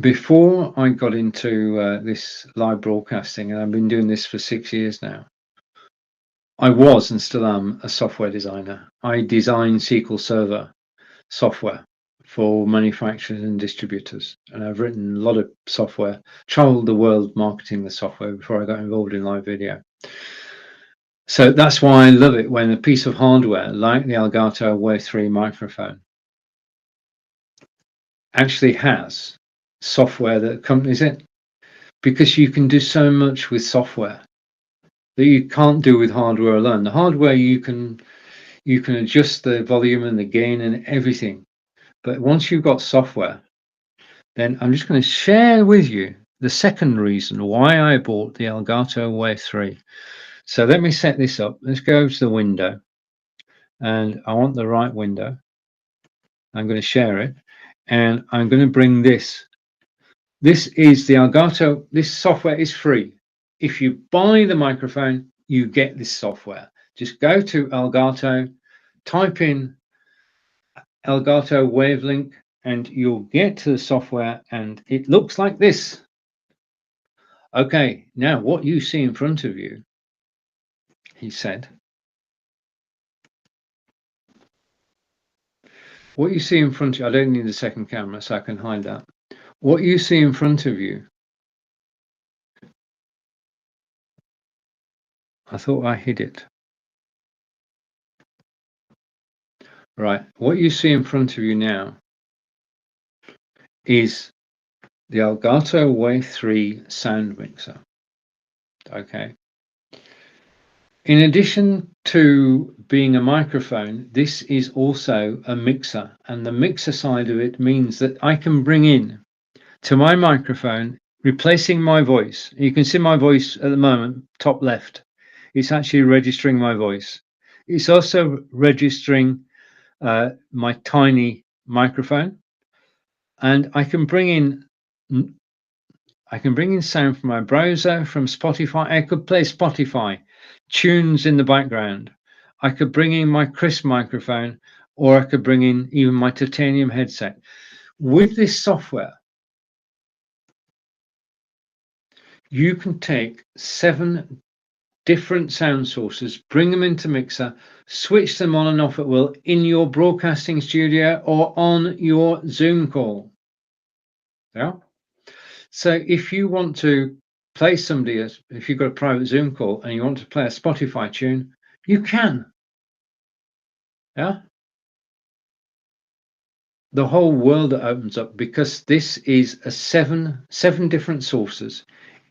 Before I got into this live broadcasting, and I've been doing this for 6 years now, I was and still am a software designer. I design SQL Server software for manufacturers and distributors, and I've written a lot of software, traveled the world marketing the software before I got involved in live video. So that's why I love it when a piece of hardware like the Elgato Wave 3 microphone actually has software that accompanies it, because you can do so much with software that you can't do with hardware alone. The hardware you can adjust the volume and the gain and everything, but once you've got software, then I'm just going to share with you the second reason why I bought the Elgato Wave 3. So let me set this up. Let's go to the window, and I want the right window. I'm going to share it, and I'm going to bring this. This is the Elgato. This software is free. If you buy the microphone, you get this software. Just go to Elgato, type in Elgato Wavelink, and you'll get to the software, and it looks like this. Okay, now what you see in front of you, he said, what you see in front of you, I don't need the second camera, so I can hide that. What you see in front of you, I thought I hid it. Right, what you see in front of you now is the Elgato Wave 3 sound mixer. Okay. In addition to being a microphone, this is also a mixer, and the mixer side of it means that I can bring in to my microphone, replacing my voice. You can see my voice at the moment, top left. It's actually registering my voice. It's also registering my tiny microphone, and I can bring in sound from my browser, from Spotify. I could play Spotify tunes in the background. I could bring in my crisp microphone, or I could bring in even my titanium headset. With this software, you can take 7 different sound sources, bring them into Mixer, switch them on and off at will in your broadcasting studio or on your Zoom call. Yeah. So if you want to play somebody, if you've got a private Zoom call and you want to play a Spotify tune, you can. Yeah. the whole world that opens up, because this is a seven different sources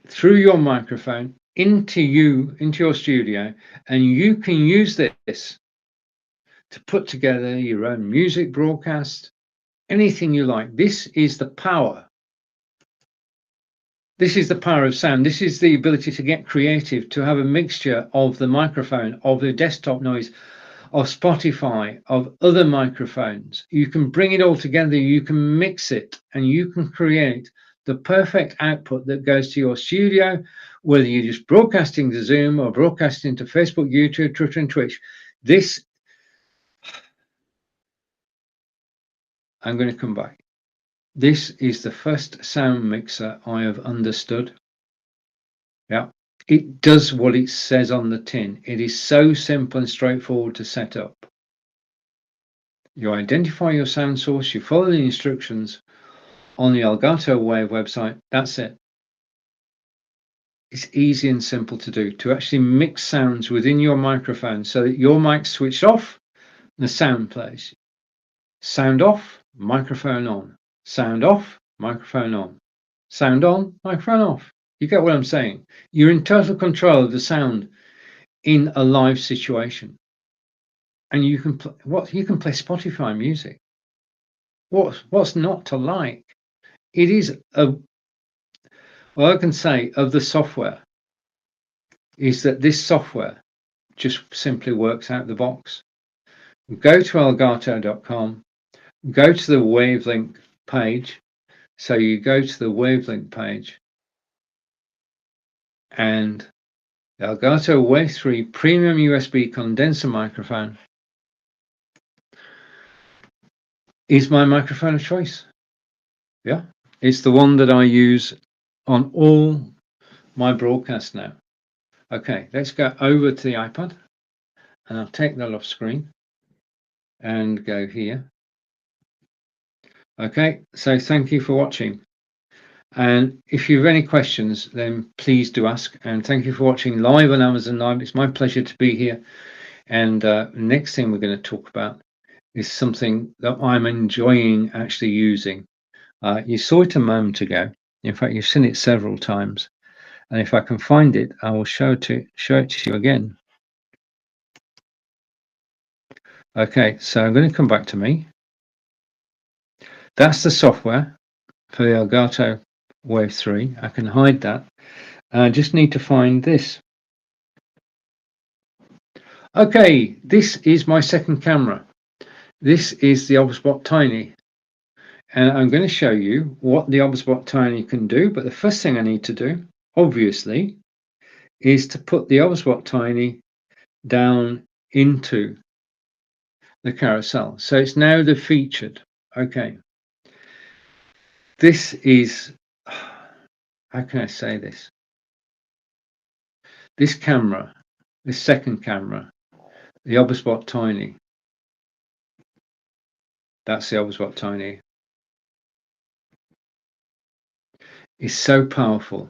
through your microphone into your studio, and you can use this to put together your own music broadcast, anything you like. This is the power. This is the power of sound. This is the ability to get creative, to have a mixture of the microphone, of the desktop noise, of Spotify, of other microphones. You can bring it all together, you can mix it, and you can create the perfect output that goes to your studio, whether you're just broadcasting to Zoom or broadcasting to Facebook, YouTube, Twitter, and Twitch. This, I'm going to come back. This is the first sound mixer I have understood. Yeah. It does what it says on the tin. It is so simple and straightforward to set up. You identify your sound source, you follow the instructions on the Elgato Wave website. That's it. It's easy and simple to do, to actually mix sounds within your microphone so that your mic's switched off and the sound plays. Sound off, microphone on. Sound off, microphone on. Sound on, microphone off. You get what I'm saying? You're in total control of the sound in a live situation. And you can you can play Spotify music. What's not to like? It is all I can say of the software is that this software just simply works out the box. Go to elgato.com, go to the Wavelink page. So you go to the Wavelink page, and the Elgato Wave 3 Premium USB condenser microphone is my microphone of choice. Yeah, it's the one that I use on all my broadcasts now. Okay, let's go over to the iPad, and I'll take that off screen and go here. Okay, so thank you for watching. And if you have any questions, then please do ask. And thank you for watching live on Amazon Live. It's my pleasure to be here. And next thing we're going to talk about is something that I'm enjoying actually using. You saw it a moment ago. In fact, you've seen it several times. And if I can find it, I will show it to you again. Okay, so I'm going to come back to me. That's the software for the Elgato Wave 3. I can hide that. I just need to find this. Okay, this is my second camera. This is the Obspot Tiny. And I'm going to show you what the Obspot Tiny can do. But the first thing I need to do, obviously, is to put the Obspot Tiny down into the carousel. So it's now the featured. Okay. This is, how can I say this? This camera, this second camera, the Obspot Tiny. That's the Obspot Tiny. Is so powerful.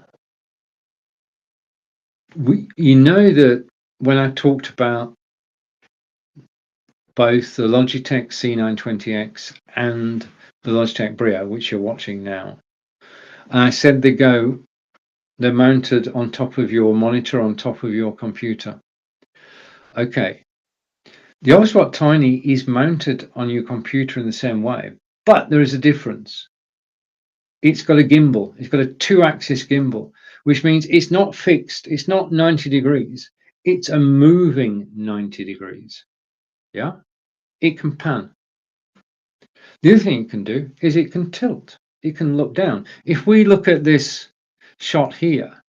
You know that when I talked about both the Logitech C920X and the Logitech Brio, which you're watching now, and I said they're mounted on top of your monitor, on top of your computer. Okay, the Obspot Tiny is mounted on your computer in the same way, but there is a difference. It's got a gimbal. It's got a 2-axis gimbal, which means it's not fixed. It's not 90 degrees. It's a moving 90 degrees. Yeah, it can pan. The other thing it can do is it can tilt. It can look down. If we look at this shot here,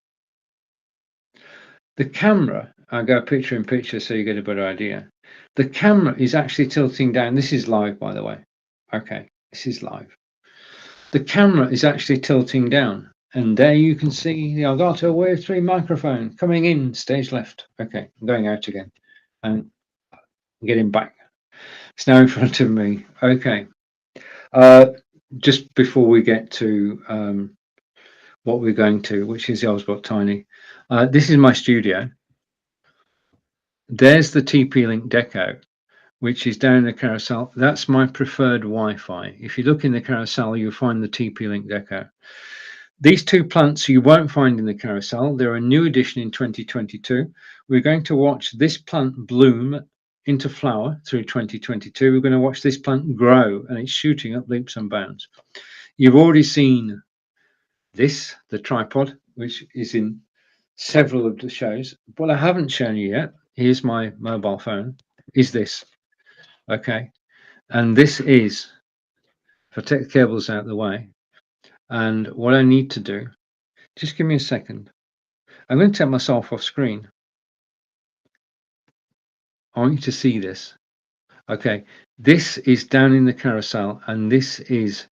the camera, I'll go picture in picture so you get a better idea. The camera is actually tilting down. This is live, by the way. Okay, this is live. The camera is actually tilting down. And there you can see the Elgato Wave 3 microphone coming in, stage left. Okay, I'm going out again and getting back. It's now in front of me. Okay. Just before we get to what we're going to, which is the Obspot Tiny, this is my studio. There's the TP-Link Deco, which is down in the carousel. That's my preferred Wi-Fi. If you look in the carousel, you'll find the TP-Link Deco. These two plants you won't find in the carousel. They're a new addition in 2022. We're going to watch this plant bloom into flower through 2022. We're going to watch this plant grow, and it's shooting up leaps and bounds. You've already seen this, the tripod, which is in several of the shows. What I haven't shown you yet, here's my mobile phone, is this. Okay. And this is, if I take the cables out of the way, and what I need to do, just give me a second. I'm going to take myself off screen. I want you to see this. Okay, this is down in the carousel, and this is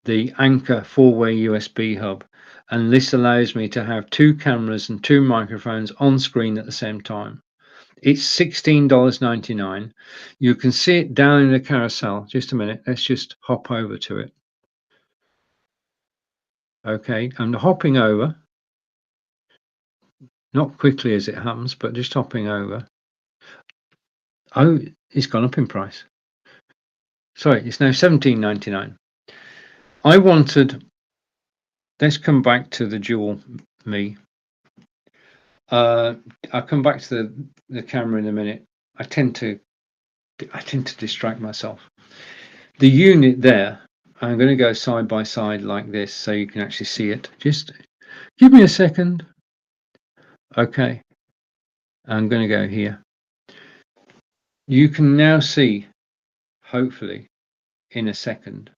the Anchor 4-way USB hub. And this allows me to have two cameras and two microphones on screen at the same time. It's $16.99. You can see it down in the carousel. Just a minute, let's just hop over to it. Okay, I'm hopping over. Not quickly as it happens, but just hopping over. Oh, it's gone up in price. Sorry, it's now $17.99. I wanted, let's come back to the dual me. I'll come back to the camera in a minute. I tend to distract myself. The unit there, I'm going to go side by side like this so you can actually see it. Just give me a second. Okay, I'm going to go here. You can now see, hopefully, in a second.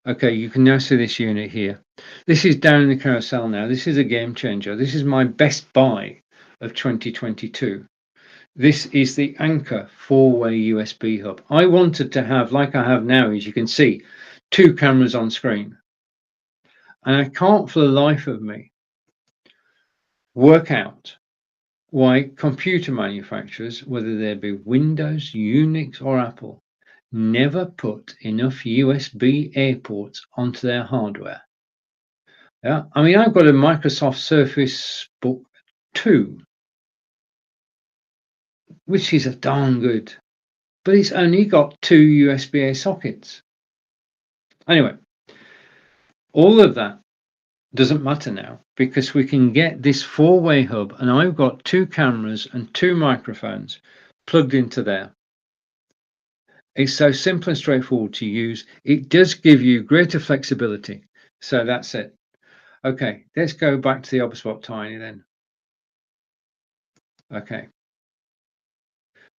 Okay, you can now see this unit here. This is down in the carousel now. This is a game changer. This is my best buy of 2022. This is the Anchor 4-way USB hub. I wanted to have, like I have now, as you can see, two cameras on screen. And I can't for the life of me work out why computer manufacturers, whether they be Windows, Unix or Apple, never put enough USB-A ports onto their hardware. Yeah, I mean, I've got a Microsoft Surface Book 2, which is a darn good, but it's only got two USB-A sockets. Anyway, all of that doesn't matter now because we can get this 4-way hub, and I've got two cameras and two microphones plugged into there. It's so simple and straightforward to use. It does give you greater flexibility. So that's it. Okay, let's go back to the OBSBot Tiny then. Okay.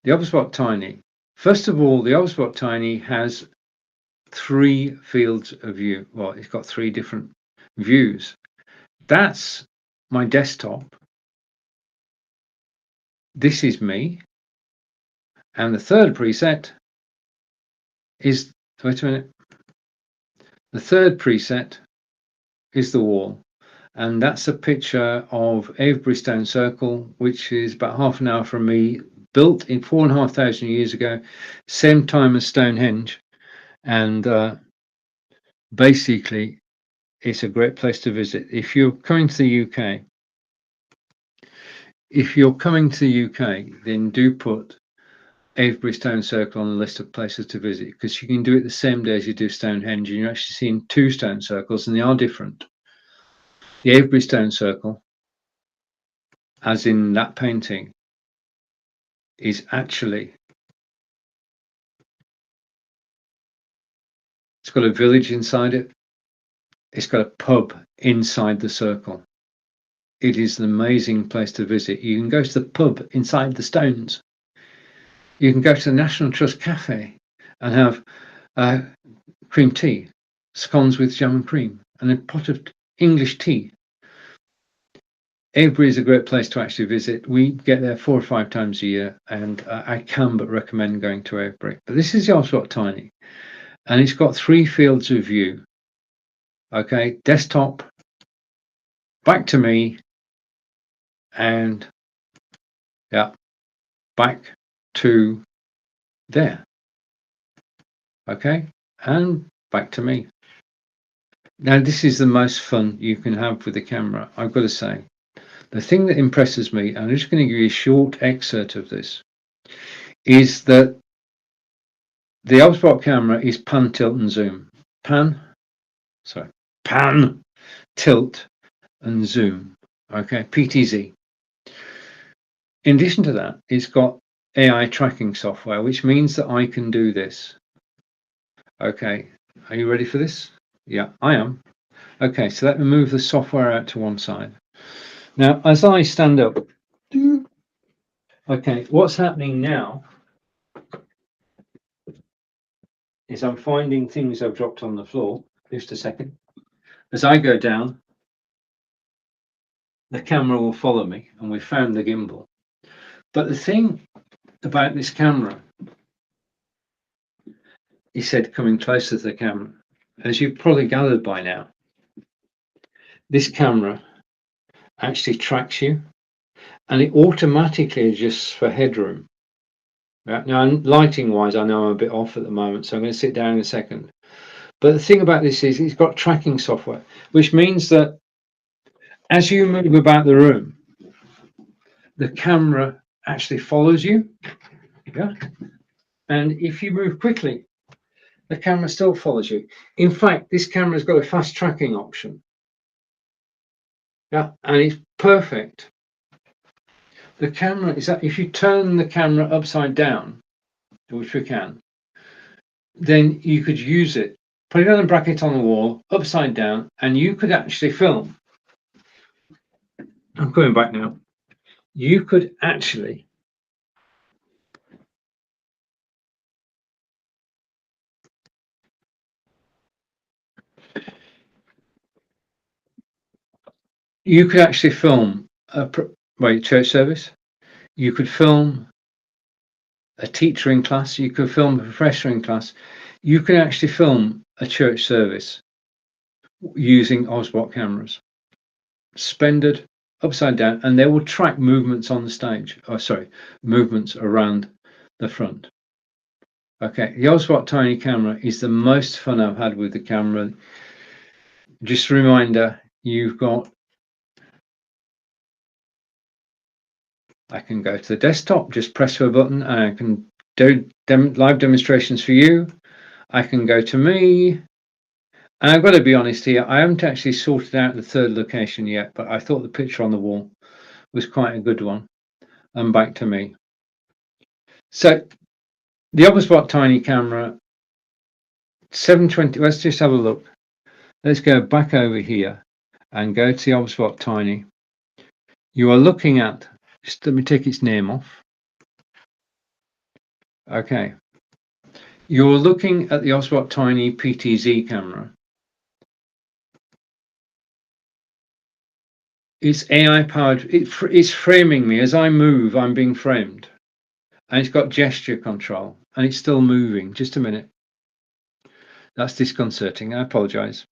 The OBSBot Tiny. First of all, the OBSBot Tiny has 3 fields of view. Well, it's got 3 different views. That's my desktop. This is me. And the third preset is, wait a minute. The third preset is the wall. And that's a picture of Avebury Stone Circle, which is about half an hour from me, built in 4,500 years ago, same time as Stonehenge. And basically, it's a great place to visit. If you're coming to the UK, then do put Avebury Stone Circle on the list of places to visit, because you can do it the same day as you do Stonehenge, and you're actually seeing 2 stone circles, and they are different. The Avebury Stone Circle, as in that painting, is actually, it's got a village inside it. It's got a pub inside the circle. It is an amazing place to visit. You can go to the pub inside the stones. You can go to the National Trust Cafe and have cream tea, scones with jam and cream, and a pot of English tea. Avebury is a great place to actually visit. We get there 4 or 5 times a year, and I can but recommend going to Avebury. But this is the OBSBot Tiny, and it's got 3 fields of view. Okay, desktop, back to me, and yeah, back to there. Okay, and back to me. Now, this is the most fun you can have with the camera, I've got to say. The thing that impresses me, I'm just going to give you a short excerpt of this, is that the Obspot camera is pan, tilt, and zoom. Pan, tilt, and zoom. Okay, PTZ. In addition to that, it's got AI tracking software, which means that I can do this. Okay, are you ready for this? Yeah, I am. Okay, so let me move the software out to one side. Now, as I stand up, okay, what's happening now is I'm finding things I've dropped on the floor. Just a second. As I go down, the camera will follow me, and we found the gimbal. But the thing about this camera, he said, coming closer to the camera, as you've probably gathered by now, this camera actually tracks you, and it automatically adjusts for headroom. Now, lighting wise, I know I'm a bit off at the moment, so I'm going to sit down in a second. But the thing about this is it's got tracking software, which means that as you move about the room, the camera actually follows you. Yeah. And if you move quickly, the camera still follows you. In fact, this camera's got a fast tracking option. Yeah, and it's perfect. The camera is that if you turn the camera upside down, which we can, then you could use it, put it on a bracket on the wall, upside down, and you could actually film. I'm going back now. You could actually film a church service. You could film a teacher in class. You could film a professor in class. You could actually film a church service using Osbot cameras, suspended upside down, and they will track movements on the stage. Oh, sorry, movements around the front. Okay, the Osbot Tiny camera is the most fun I've had with the camera. Just a reminder, you've got, I can go to the desktop, just press a button, and I can do live demonstrations for you. I can go to me, and I've got to be honest here, I haven't actually sorted out the third location yet, but I thought the picture on the wall was quite a good one. And back to me. So the Obspot Tiny camera, 720, let's just have a look. Let's go back over here and go to the Obspot Tiny. You are looking at, just let me take its name off. Okay. You're looking at the Obspot Tiny PTZ camera. It's AI powered. It's framing me. As I move, I'm being framed. And it's got gesture control. And it's still moving. Just a minute. That's disconcerting. I apologize.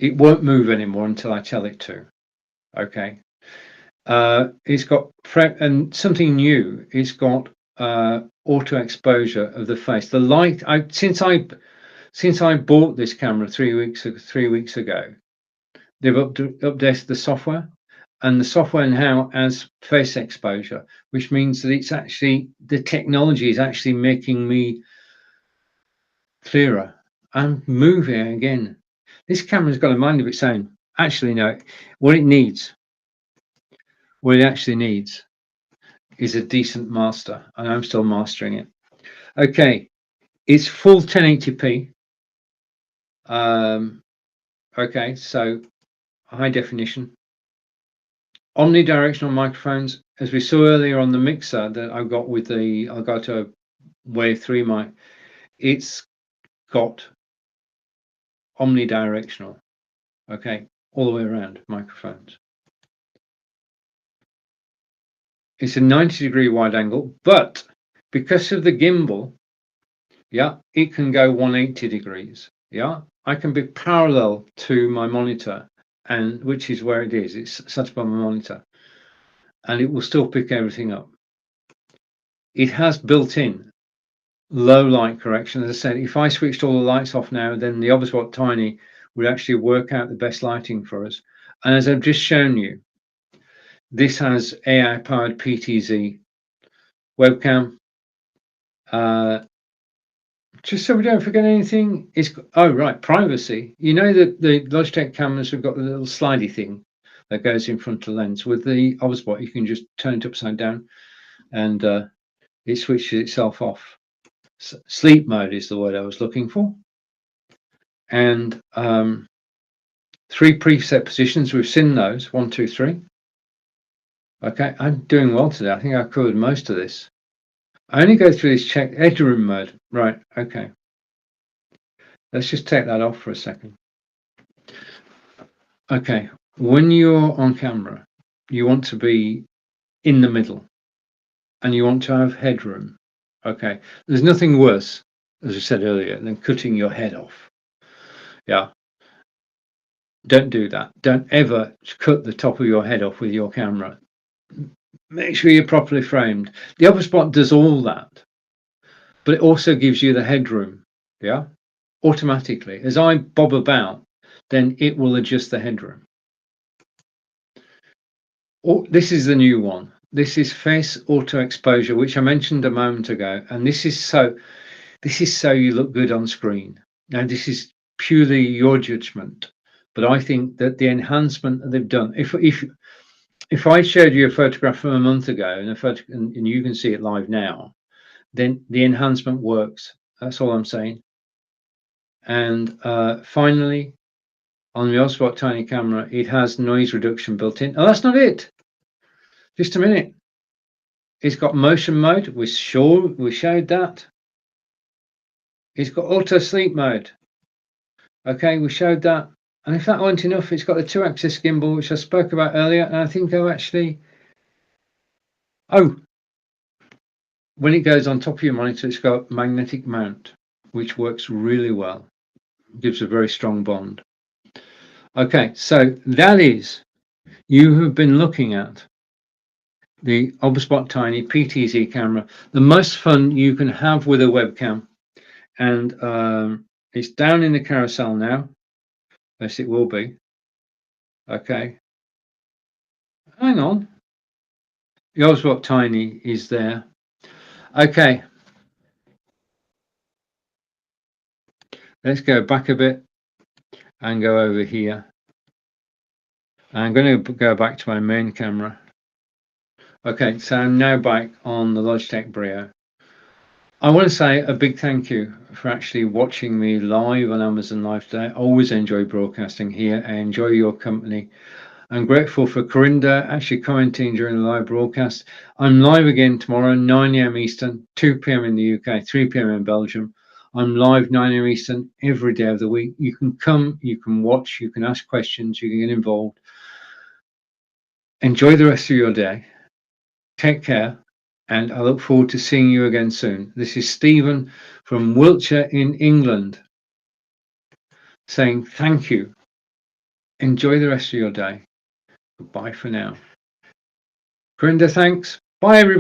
It won't move anymore until I tell it to. Okay. It's got and something new. It's got auto exposure of the face. The light. Since I bought this camera 3 weeks ago, they've updated the software, and the software now has face exposure, which means that it's actually, the technology is actually making me clearer. I'm moving again. This camera's got a mind of its own. Actually, no, what it actually needs is a decent master, and I'm still mastering it. Okay, it's full 1080p. Okay, so high definition. Omnidirectional microphones, as we saw earlier on the mixer that I got with the Elgato Wave 3 mic, it's got omnidirectional, okay, all the way around microphones. It's a 90-degree wide angle, but because of the gimbal, yeah, it can go 180 degrees. Yeah, I can be parallel to my monitor, and which is where it is. It's set up on my monitor, and it will still pick everything up. It has built-in low light correction. As I said, if I switched all the lights off now, then the Obspot Tiny would actually work out the best lighting for us. And as I've just shown you, This has AI-powered PTZ webcam. Just so we don't forget anything, oh right, privacy. You know that the Logitech cameras have got the little slidey thing that goes in front of the lens. With the Obspot, you can just turn it upside down, and it switches itself off. Sleep mode is the word I was looking for. And 3 preset positions. We've seen those 1, 2, 3. Okay, I'm doing well today. I think I covered most of this. I only go through this check headroom mode. Right, okay. Let's just take that off for a second. Okay, when you're on camera, you want to be in the middle and you want to have headroom. Okay, there's nothing worse, as I said earlier, than cutting your head off. Yeah, don't do that. Don't ever cut the top of your head off with your camera. Make sure you're properly framed. The Obspot does all that, but it also gives you the headroom. Yeah, automatically. As I bob about, then it will adjust the headroom. Oh, this is the new one. This is face auto exposure, which I mentioned a moment ago, and this is so you look good on screen. Now this is purely your judgment, but I think that the enhancement that they've done, if I showed you a photograph from a month ago and you can see it live now, then the enhancement works. That's all I'm saying. And finally, on the Oswald Tiny camera, it has noise reduction built in. Oh, that's not it. Just a minute. It's got motion mode. We showed that. It's got auto sleep mode. Okay, we showed that. And if that weren't enough, it's got the 2-axis gimbal, which I spoke about earlier. And I think I've actually, when it goes on top of your monitor, it's got magnetic mount, which works really well. It gives a very strong bond. Okay, so that is, you have been looking at the Obspot Tiny PTZ camera, the most fun you can have with a webcam. And it's down in the carousel now. Yes, it will be. Okay. Hang on. The Obspot Tiny is there. Okay. Let's go back a bit and go over here. I'm going to go back to my main camera. Okay, so I'm now back on the Logitech Brio. I want to say a big thank you for actually watching me live on Amazon Live today. I always enjoy broadcasting here. I enjoy your company. I'm grateful for Corinda actually commenting during the live broadcast. I'm live again tomorrow, 9 a.m. Eastern, 2 p.m. in the UK, 3 p.m. in Belgium. I'm live 9 a.m. Eastern every day of the week. You can come, you can watch, you can ask questions, you can get involved. Enjoy the rest of your day. Take care, and I look forward to seeing you again soon. This is Stephen from Wiltshire in England saying thank you. Enjoy the rest of your day. Goodbye for now. Corinda, thanks. Bye, everybody.